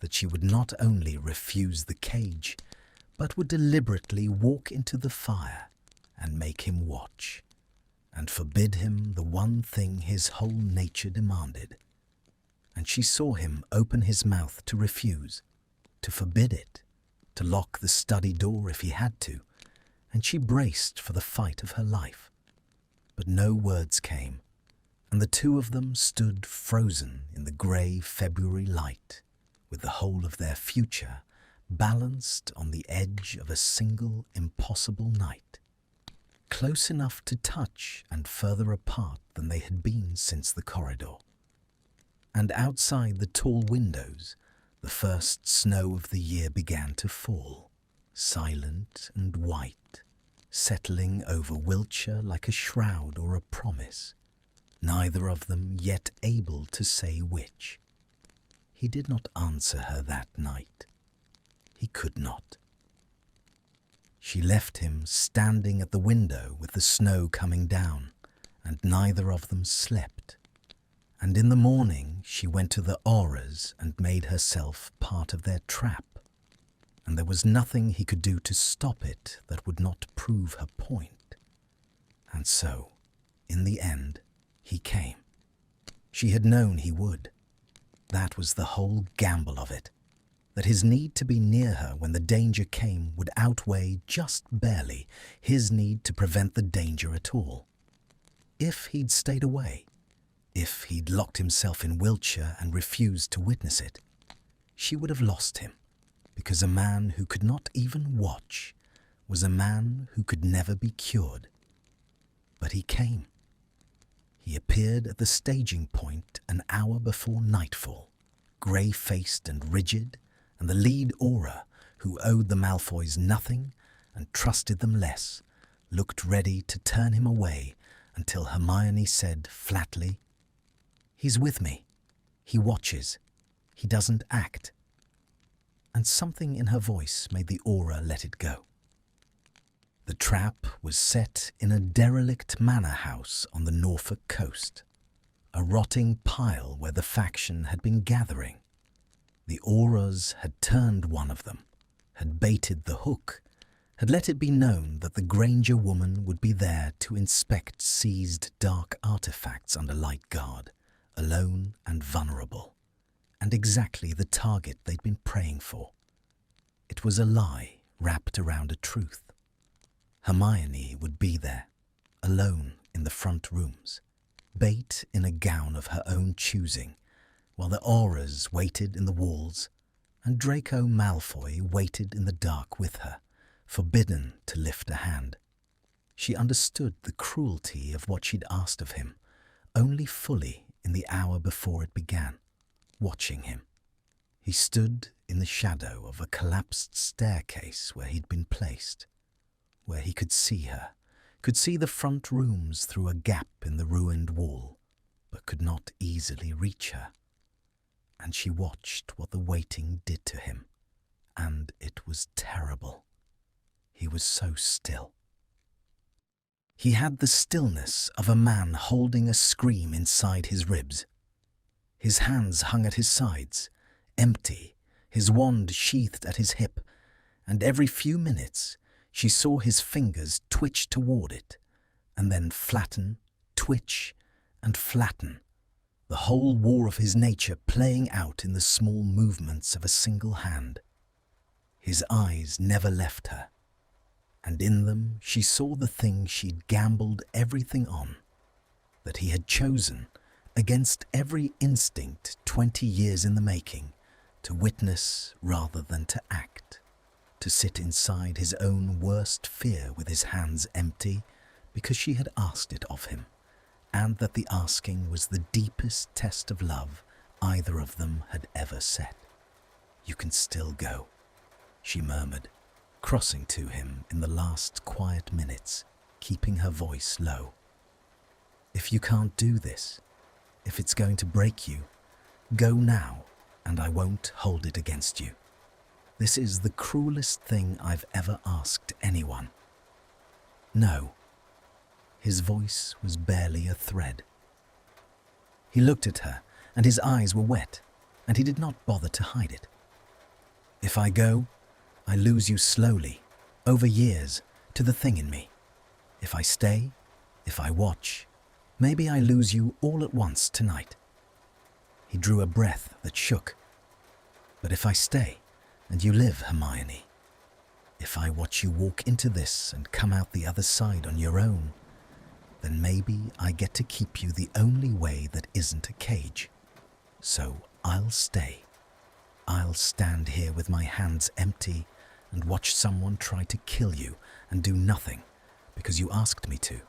S1: that she would not only refuse the cage, but would deliberately walk into the fire and make him watch, and forbid him the one thing his whole nature demanded. And she saw him open his mouth to refuse, to forbid it, to lock the study door if he had to, and she braced for the fight of her life. But no words came, and the two of them stood frozen in the grey February light, with the whole of their future balanced on the edge of a single impossible night, close enough to touch and further apart than they had been since the corridor. And outside the tall windows, the first snow of the year began to fall, silent and white, settling over Wiltshire like a shroud or a promise, neither of them yet able to say which. He did not answer her that night. He could not. She left him standing at the window with the snow coming down, and neither of them slept. And in the morning she went to the Auras and made herself part of their trap, and there was nothing he could do to stop it that would not prove her point. And so, in the end, he came. She had known he would. That was the whole gamble of it, that his need to be near her when the danger came would outweigh just barely his need to prevent the danger at all. If he'd stayed away, if he'd locked himself in Wiltshire and refused to witness it, she would have lost him, because a man who could not even watch was a man who could never be cured. But he came. He appeared at the staging point an hour before nightfall, grey-faced and rigid, and the lead Aura, who owed the Malfoys nothing and trusted them less, looked ready to turn him away until Hermione said flatly, "He's with me. He watches. He doesn't act." And something in her voice made the aura let it go. The trap was set in a derelict manor house on the Norfolk coast, a rotting pile where the faction had been gathering. The auras had turned one of them, had baited the hook, had let it be known that the Granger woman would be there to inspect seized dark artifacts under light guard, alone and vulnerable, and exactly the target they'd been praying for. It was a lie wrapped around a truth. Hermione would be there, alone in the front rooms, bait in a gown of her own choosing, while the auras waited in the walls, and Draco Malfoy waited in the dark with her, forbidden to lift a hand. She understood the cruelty of what she'd asked of him, only fully in the hour before it began, watching him. He stood in the shadow of a collapsed staircase where he'd been placed, where he could see her, could see the front rooms through a gap in the ruined wall, but could not easily reach her. And she watched what the waiting did to him, and it was terrible. He was so still. He had the stillness of a man holding a scream inside his ribs. His hands hung at his sides, empty, his wand sheathed at his hip, and every few minutes she saw his fingers twitch toward it, and then flatten, twitch, and flatten, the whole war of his nature playing out in the small movements of a single hand. His eyes never left her, and in them she saw the thing she'd gambled everything on, that he had chosen, against every instinct 20 years in the making, to witness rather than to act, to sit inside his own worst fear with his hands empty because she had asked it of him, and that the asking was the deepest test of love either of them had ever set. "You can still go," she murmured, crossing to him in the last quiet minutes, keeping her voice low. "If you can't do this, if it's going to break you, go now, and I won't hold it against you. This is the cruelest thing I've ever asked anyone." "No." His voice was barely a thread. He looked at her, and his eyes were wet, and he did not bother to hide it. "If I go, I lose you slowly, over years, to the thing in me. If I stay, if I watch, maybe I lose you all at once tonight." He drew a breath that shook. "But if I stay, and you live, Hermione, if I watch you walk into this and come out the other side on your own, then maybe I get to keep you the only way that isn't a cage. So I'll stay. I'll stand here with my hands empty and watch someone try to kill you and do nothing because you asked me to,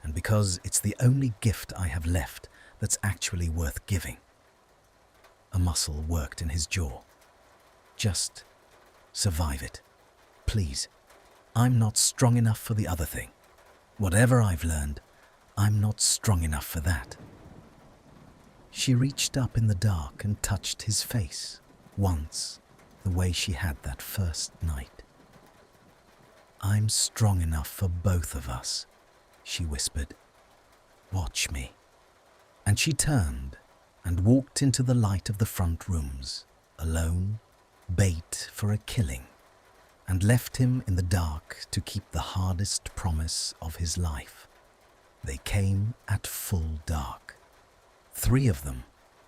S1: and because it's the only gift I have left that's actually worth giving." A muscle worked in his jaw. "Just survive it. Please. I'm not strong enough for the other thing. Whatever I've learned, I'm not strong enough for that." She reached up in the dark and touched his face, once, the way she had that first night. "I'm strong enough for both of us," she whispered. "Watch me." And she turned and walked into the light of the front rooms, alone, bait for a killing, and left him in the dark to keep the hardest promise of his life. They came at full dark. 3 of them,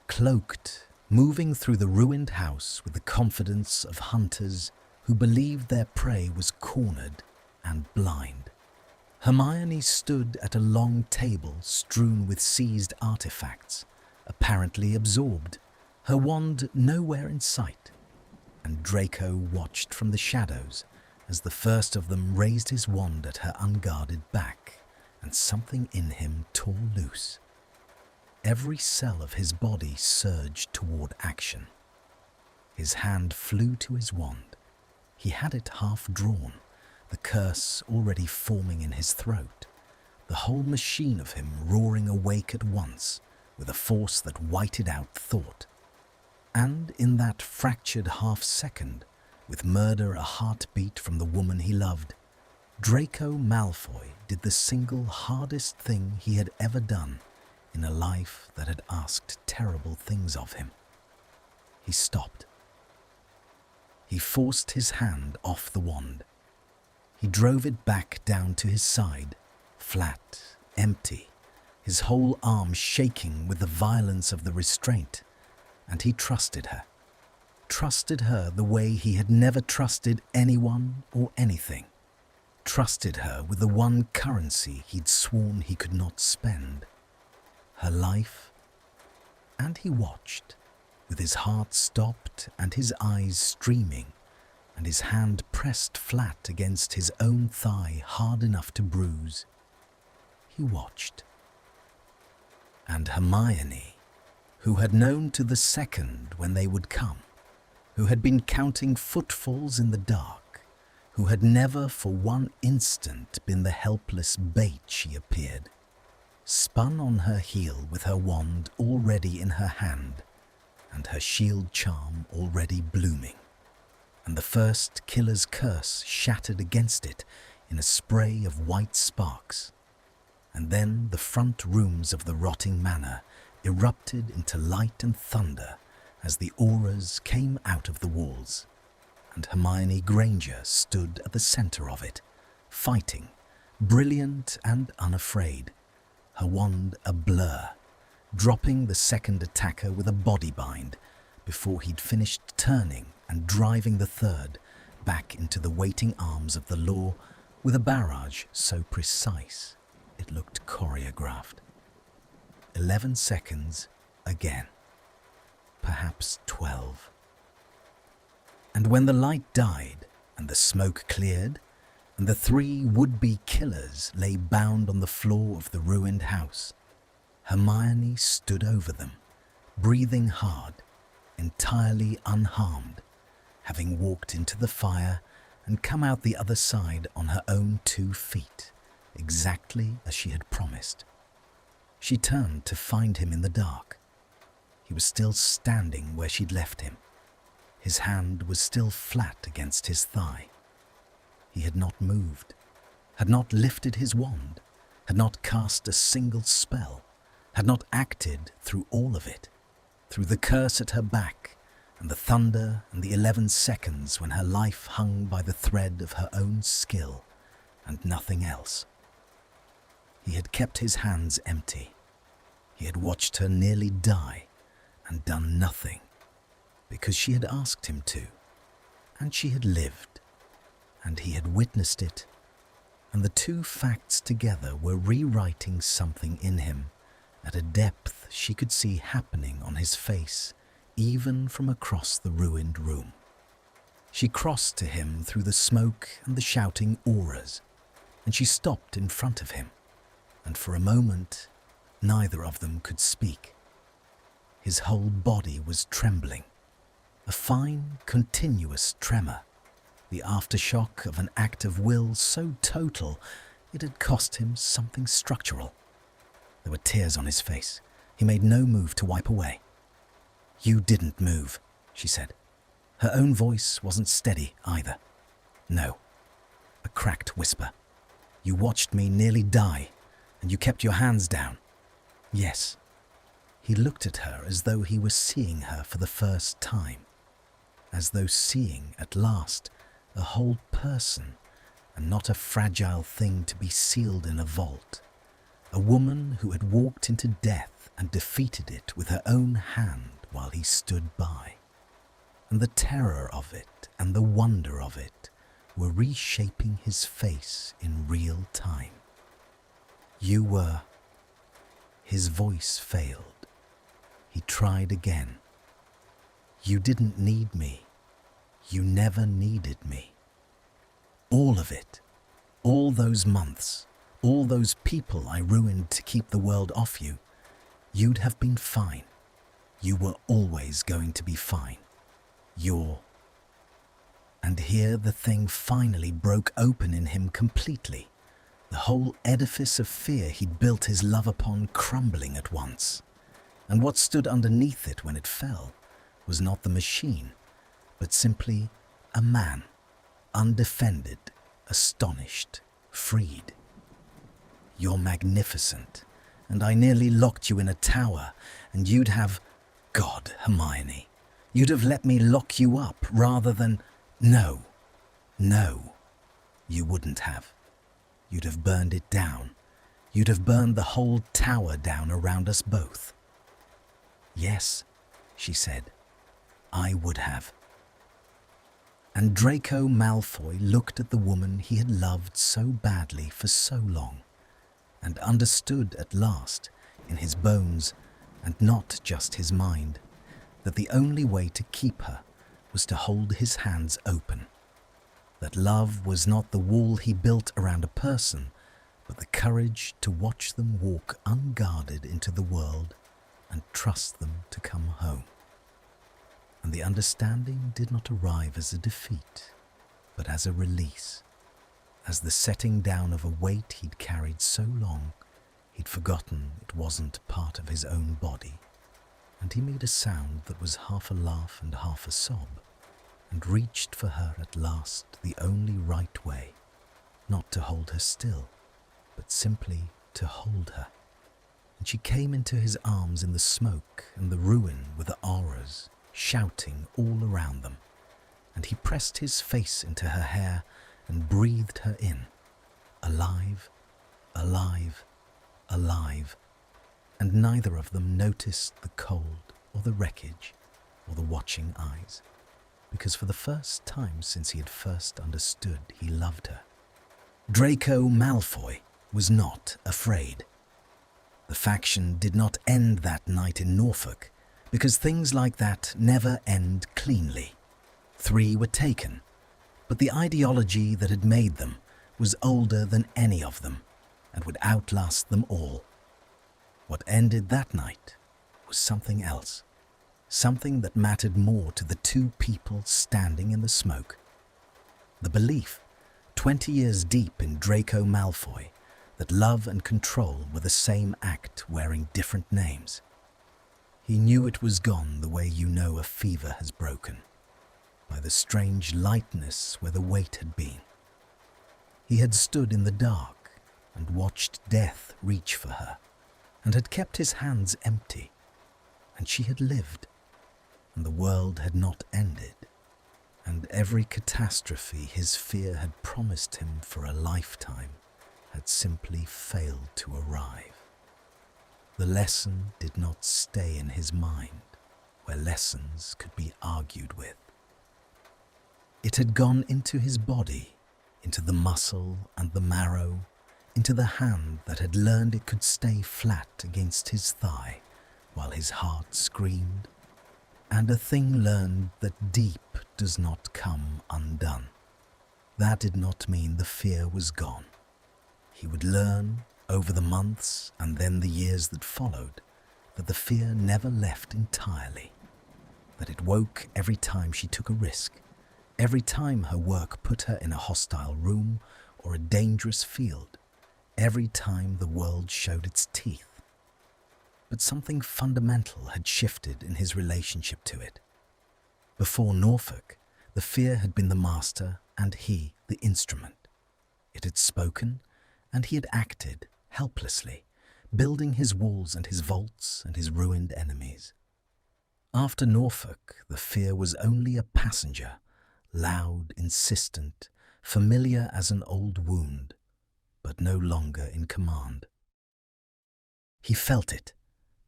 S1: cloaked, moving through the ruined house with the confidence of hunters who believed their prey was cornered and blind. Hermione stood at a long table strewn with seized artifacts, apparently absorbed, her wand nowhere in sight, and Draco watched from the shadows as the first of them raised his wand at her unguarded back, and something in him tore loose. Every cell of his body surged toward action. His hand flew to his wand. He had it half drawn, the curse already forming in his throat, the whole machine of him roaring awake at once with a force that whited out thought. And in that fractured half-second, with murder a heartbeat from the woman he loved, Draco Malfoy did the single hardest thing he had ever done in a life that had asked terrible things of him. He stopped. He forced his hand off the wand. He drove it back down to his side, flat, empty, his whole arm shaking with the violence of the restraint, and he trusted her. Trusted her the way he had never trusted anyone or anything. Trusted her with the one currency he'd sworn he could not spend. Her life. And he watched, with his heart stopped and his eyes streaming, and his hand pressed flat against his own thigh hard enough to bruise. He watched. And Hermione, who had known to the second when they would come, who had been counting footfalls in the dark, who had never for one instant been the helpless bait she appeared, spun on her heel with her wand already in her hand and her shield charm already blooming, and the first killer's curse shattered against it in a spray of white sparks, and then the front rooms of the rotting manor erupted into light and thunder as the auras came out of the walls, and Hermione Granger stood at the centre of it, fighting, brilliant and unafraid, her wand a blur, dropping the second attacker with a body bind before he'd finished turning and driving the third back into the waiting arms of the law with a barrage so precise it looked choreographed. 11 seconds again. Perhaps 12. And when the light died and the smoke cleared and the three would-be killers lay bound on the floor of the ruined house, Hermione stood over them, breathing hard, entirely unharmed, having walked into the fire and come out the other side on her own 2 feet, exactly as she had promised. She turned to find him in the dark. He was still standing where she'd left him. His hand was still flat against his thigh. He had not moved, had not lifted his wand, had not cast a single spell, had not acted through all of it, through the curse at her back and the thunder and the 11 seconds when her life hung by the thread of her own skill and nothing else. He had kept his hands empty. He had watched her nearly die and done nothing, because she had asked him to, and she had lived, and he had witnessed it, and the 2 facts together were rewriting something in him at a depth she could see happening on his face even from across the ruined room. She crossed to him through the smoke and the shouting auras, and she stopped in front of him, and for a moment neither of them could speak. His whole body was trembling, a fine, continuous tremor, the aftershock of an act of will so total it had cost him something structural. There were tears on his face. He made no move to wipe away. "You didn't move," she said. Her own voice wasn't steady either. "No." A cracked whisper. "You watched me nearly die, and you kept your hands down." "Yes." He looked at her as though he were seeing her for the first time, as though seeing at last a whole person and not a fragile thing to be sealed in a vault, a woman who had walked into death and defeated it with her own hand while he stood by. And the terror of it and the wonder of it were reshaping his face in real time. "You were..." His voice failed. He tried again. "You didn't need me. You never needed me. All of it. All those months. All those people I ruined to keep the world off you. You'd have been fine. You were always going to be fine. You're..." And here the thing finally broke open in him completely, the whole edifice of fear he'd built his love upon crumbling at once. And what stood underneath it when it fell was not the machine, but simply a man, undefended, astonished, freed. "You're magnificent, and I nearly locked you in a tower, and you'd have... God, Hermione, you'd have let me lock you up rather than... No, you wouldn't have. You'd have burned it down. You'd have burned the whole tower down around us both." "Yes," she said, "I would have." And Draco Malfoy looked at the woman he had loved so badly for so long, and understood at last, in his bones, and not just his mind, that the only way to keep her was to hold his hands open, that love was not the wall he built around a person, but the courage to watch them walk unguarded into the world and trust them to come home. And the understanding did not arrive as a defeat, but as a release, as the setting down of a weight he'd carried so long he'd forgotten it wasn't part of his own body. And he made a sound that was half a laugh and half a sob, and reached for her at last the only right way, not to hold her still, but simply to hold her. And she came into his arms in the smoke and the ruin with the auras shouting all around them, and he pressed his face into her hair and breathed her in, alive, alive, alive. And neither of them noticed the cold or the wreckage or the watching eyes, because for the first time since he had first understood he loved her, Draco Malfoy was not afraid. The faction did not end that night in Norfolk, because things like that never end cleanly. 3 were taken, but the ideology that had made them was older than any of them and would outlast them all. What ended that night was something else, something that mattered more to the 2 people standing in the smoke. The belief, 20 years deep in Draco Malfoy, that love and control were the same act wearing different names. He knew it was gone the way you know a fever has broken, by the strange lightness where the weight had been. He had stood in the dark and watched death reach for her, and had kept his hands empty, and she had lived, and the world had not ended, and every catastrophe his fear had promised him for a lifetime had simply failed to arrive. The lesson did not stay in his mind, where lessons could be argued with. It had gone into his body, into the muscle and the marrow, into the hand that had learned it could stay flat against his thigh while his heart screamed, and a thing learned that deep does not come undone. That did not mean the fear was gone. He would learn, over the months and then the years that followed, that the fear never left entirely, that it woke every time she took a risk, every time her work put her in a hostile room or a dangerous field, every time the world showed its teeth. But something fundamental had shifted in his relationship to it. Before Norfolk, the fear had been the master and he the instrument. It had spoken and he had acted helplessly, building his walls and his vaults and his ruined enemies. After Norfolk, the fear was only a passenger, loud, insistent, familiar as an old wound, but no longer in command. He felt it,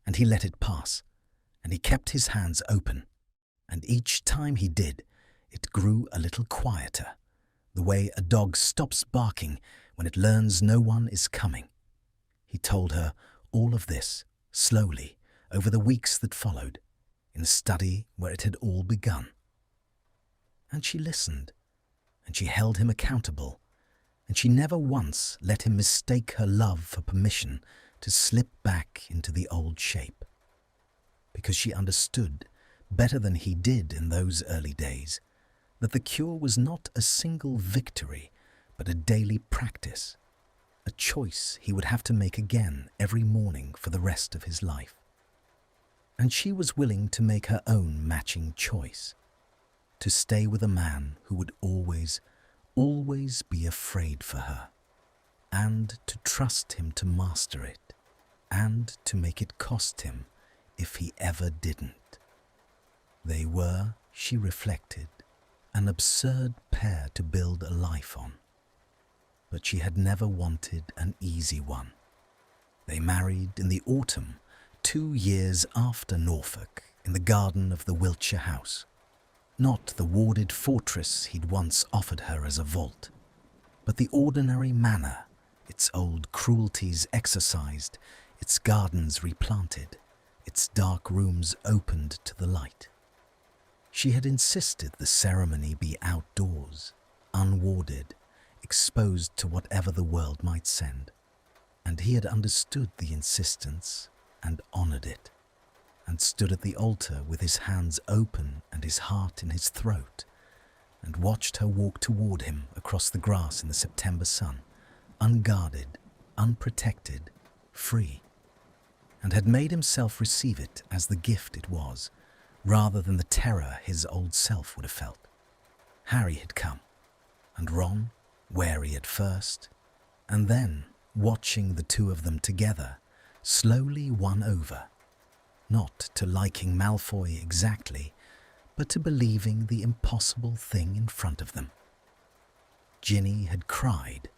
S1: and he let it pass, and he kept his hands open, and each time he did, it grew a little quieter, the way a dog stops barking when it learns no one is coming. He told her all of this, slowly, over the weeks that followed, in a study where it had all begun. And she listened, and she held him accountable, and she never once let him mistake her love for permission to slip back into the old shape. Because she understood, better than he did in those early days, that the cure was not a single victory, but a daily practice, a choice he would have to make again every morning for the rest of his life. And she was willing to make her own matching choice, to stay with a man who would always, always be afraid for her, and to trust him to master it, and to make it cost him if he ever didn't. They were, she reflected, an absurd pair to build a life on. But she had never wanted an easy one. They married in the autumn, 2 years after Norfolk, in the garden of the Wiltshire house. Not the warded fortress he'd once offered her as a vault, but the ordinary manor, its old cruelties exorcised, its gardens replanted, its dark rooms opened to the light. She had insisted the ceremony be outdoors, unwarded, exposed to whatever the world might send, and he had understood the insistence and honoured it, and stood at the altar with his hands open and his heart in his throat, and watched her walk toward him across the grass in the September sun, unguarded, unprotected, free, and had made himself receive it as the gift it was, rather than the terror his old self would have felt. Harry had come, and Ron, wary at first, and then, watching the two of them together, slowly won over, not to liking Malfoy exactly, but to believing the impossible thing in front of them. Ginny had cried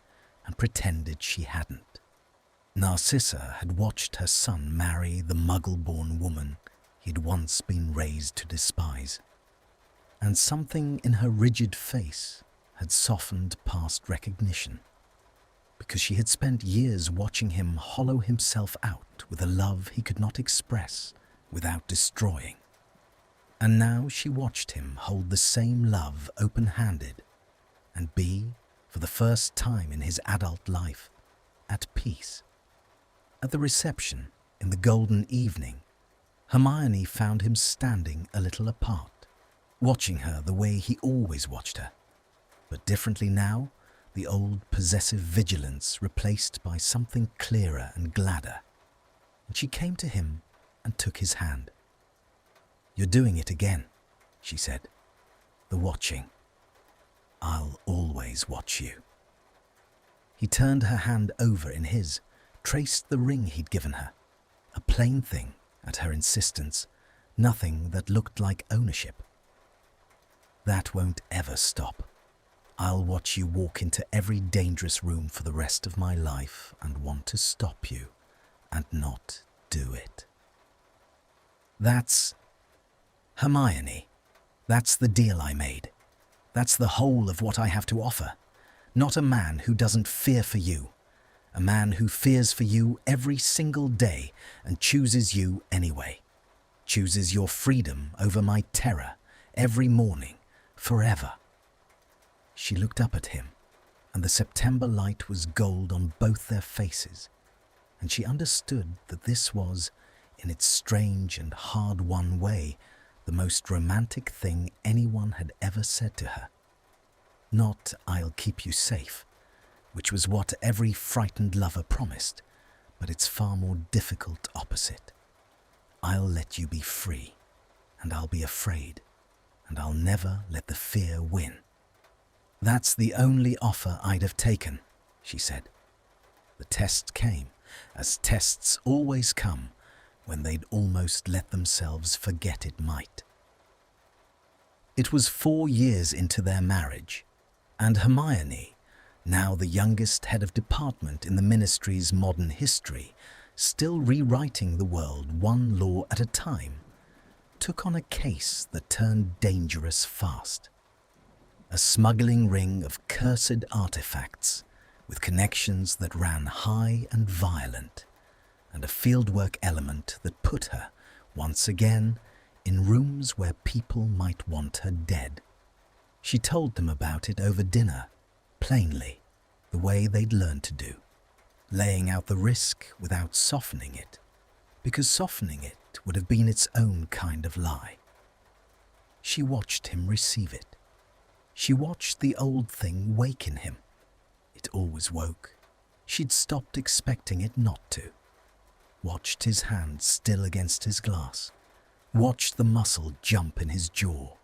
S1: and pretended she hadn't. Narcissa had watched her son marry the Muggle-born woman he'd once been raised to despise, and something in her rigid face had softened past recognition, because she had spent years watching him hollow himself out with a love he could not express without destroying. And now she watched him hold the same love open-handed and be, for the first time in his adult life, at peace. At the reception, in the golden evening, Hermione found him standing a little apart, watching her the way he always watched her, but differently now, the old possessive vigilance replaced by something clearer and gladder. And she came to him and took his hand. "You're doing it again," she said. "The watching. I'll always watch you." He turned her hand over in his, traced the ring he'd given her, a plain thing at her insistence, nothing that looked like ownership. "That won't ever stop. I'll watch you walk into every dangerous room for the rest of my life and want to stop you and not do it." "That's Hermione. That's the deal I made. That's the whole of what I have to offer. Not a man who doesn't fear for you. A man who fears for you every single day and chooses you anyway. Chooses your freedom over my terror every morning, forever." She looked up at him, and the September light was gold on both their faces, and she understood that this was, in its strange and hard-won way, the most romantic thing anyone had ever said to her. Not, "I'll keep you safe," which was what every frightened lover promised, but its far more difficult opposite. "I'll let you be free, and I'll be afraid, and I'll never let the fear win." "That's the only offer I'd have taken," she said. The test came, as tests always come, when they'd almost let themselves forget it might. It was 4 years into their marriage, and Hermione, now the youngest head of department in the ministry's modern history, still rewriting the world one law at a time, took on a case that turned dangerous fast. A smuggling ring of cursed artifacts with connections that ran high and violent, and a fieldwork element that put her, once again, in rooms where people might want her dead. She told them about it over dinner, plainly, the way they'd learned to do, laying out the risk without softening it, because softening it would have been its own kind of lie. She watched him receive it, She watched the old thing wake in him. It always woke. She'd stopped expecting it not to. Watched his hand still against his glass. Watched the muscle jump in his jaw.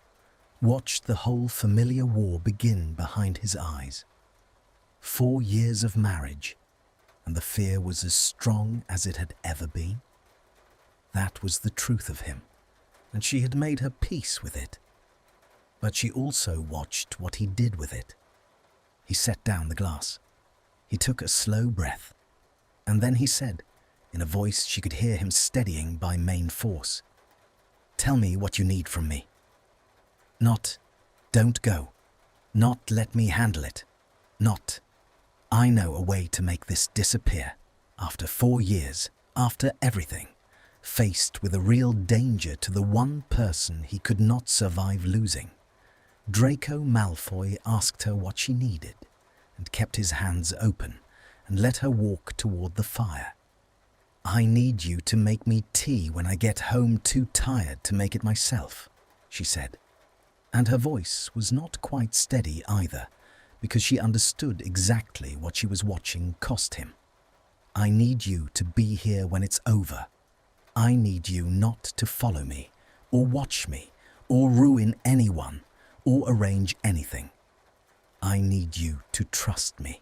S1: Watched the whole familiar war begin behind his eyes. 4 years of marriage, and the fear was as strong as it had ever been. That was the truth of him, and she had made her peace with it. But she also watched what he did with it. He set down the glass. He took a slow breath, and then he said, in a voice she could hear him steadying by main force, "Tell me what you need from me. Not, don't go. Not, let me handle it. Not, I know a way to make this disappear. After 4 years, after everything, faced with a real danger to the one person he could not survive losing. Draco Malfoy asked her what she needed, and kept his hands open and let her walk toward the fire. I need you to make me tea when I get home too tired to make it myself, she said. And her voice was not quite steady either, because she understood exactly what she was watching cost him. I need you to be here when it's over. I need you not to follow me, or watch me, or ruin anyone, or arrange anything. I need you to trust me.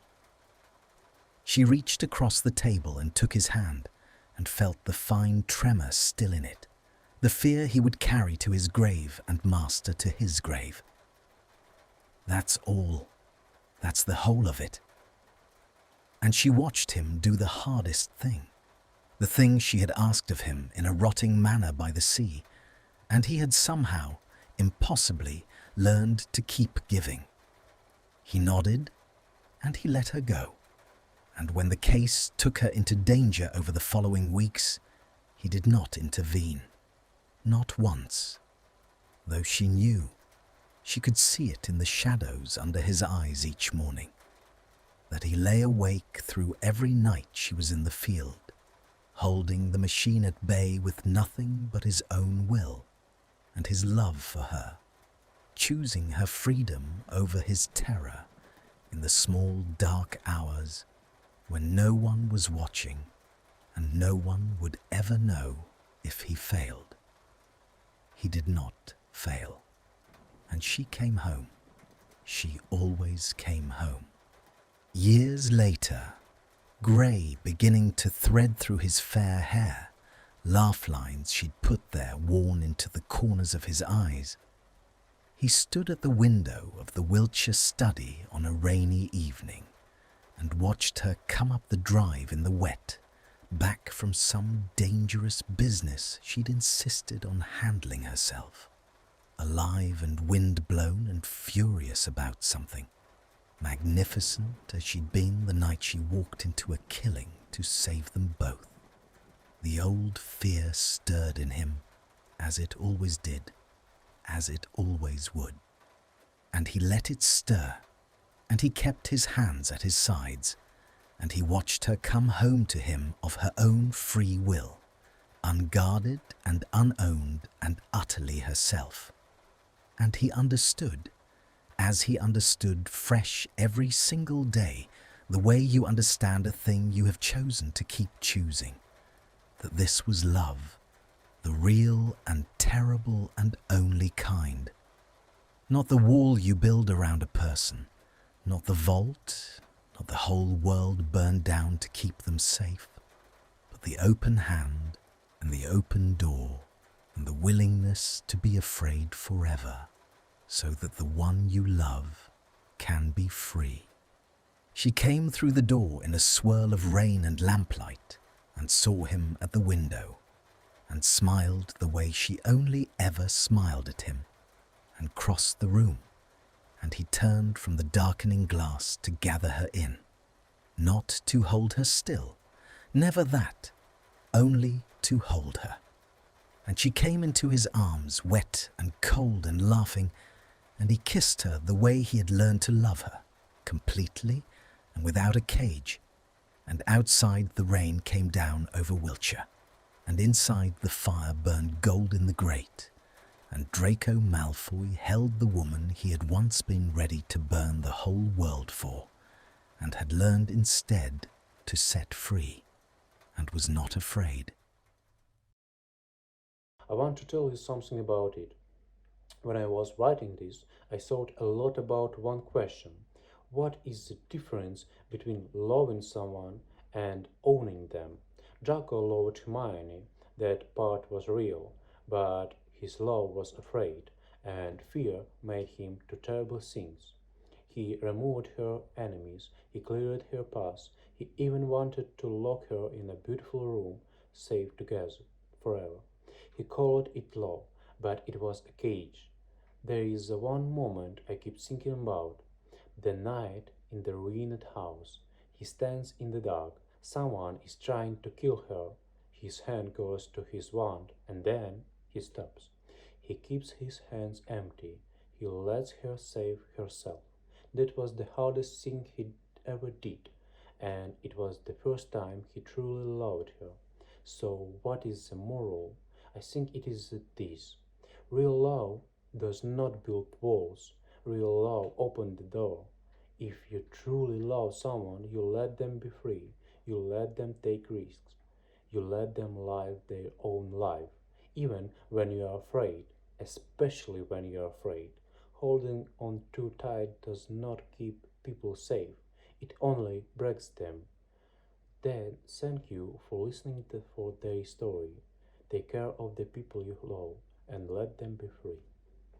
S1: She reached across the table and took his hand, and felt the fine tremor still in it, the fear he would carry to his grave and master to his grave. That's all. That's the whole of it. And she watched him do the hardest thing, the thing she had asked of him in a rotting manner by the sea, and he had somehow, impossibly, learned to keep giving. He nodded, and he let her go. And when the case took her into danger over the following weeks, he did not intervene. Not once. Though she knew, she could see it in the shadows under his eyes each morning, that he lay awake through every night she was in the field, holding the machine at bay with nothing but his own will and his love for her, choosing her freedom over his terror in the small dark hours when no one was watching and no one would ever know if he failed. He did not fail, and she came home. She always came home. Years later, grey beginning to thread through his fair hair, laugh lines she'd put there worn into the corners of his eyes, he stood at the window of the Wiltshire study on a rainy evening and watched her come up the drive in the wet, back from some dangerous business she'd insisted on handling herself, alive and wind-blown and furious about something, magnificent as she'd been the night she walked into a killing to save them both. The old fear stirred in him, as it always did, as it always would. And he let it stir, and he kept his hands at his sides, and he watched her come home to him of her own free will, unguarded and unowned and utterly herself. And he understood, as he understood fresh every single day, the way you understand a thing you have chosen to keep choosing, that this was love, the real and terrible and only kind. Not the wall you build around a person, not the vault, not the whole world burned down to keep them safe, but the open hand and the open door and the willingness to be afraid forever, so that the one you love can be free. She came through the door in a swirl of rain and lamplight and saw him at the window and smiled the way she only ever smiled at him and crossed the room, and he turned from the darkening glass to gather her in, not to hold her still, never that, only to hold her. And she came into his arms, wet and cold and laughing, and he kissed her the way he had learned to love her, completely and without a cage. And outside the rain came down over Wiltshire, and inside the fire burned gold in the grate, and Draco Malfoy held the woman he had once been ready to burn the whole world for, and had learned instead to set free, and was not afraid.
S2: I want to tell you something about it. When I was writing this, I thought a lot about one question. What is the difference between loving someone and owning them? Draco loved Hermione, that part was real, but his love was afraid, and fear made him do terrible things. He removed her enemies, he cleared her path, he even wanted to lock her in a beautiful room, safe together, forever. He called it love, but it was a cage. There is one moment I keep thinking about. The night in the ruined house. He stands in the dark. Someone is trying to kill her. His hand goes to his wand and then he stops. He keeps his hands empty. He lets her save herself. That was the hardest thing he ever did, and it was the first time he truly loved her. So, what is the moral? I think it is this. Real love does not build walls. Real love opens the door. If you truly love someone, you let them be free. You let them take risks. You let them live their own life. Even when you are afraid, especially when you are afraid. Holding on too tight does not keep people safe. It only breaks them. Then, thank you for listening for their story. Take care of the people you love and let them be free.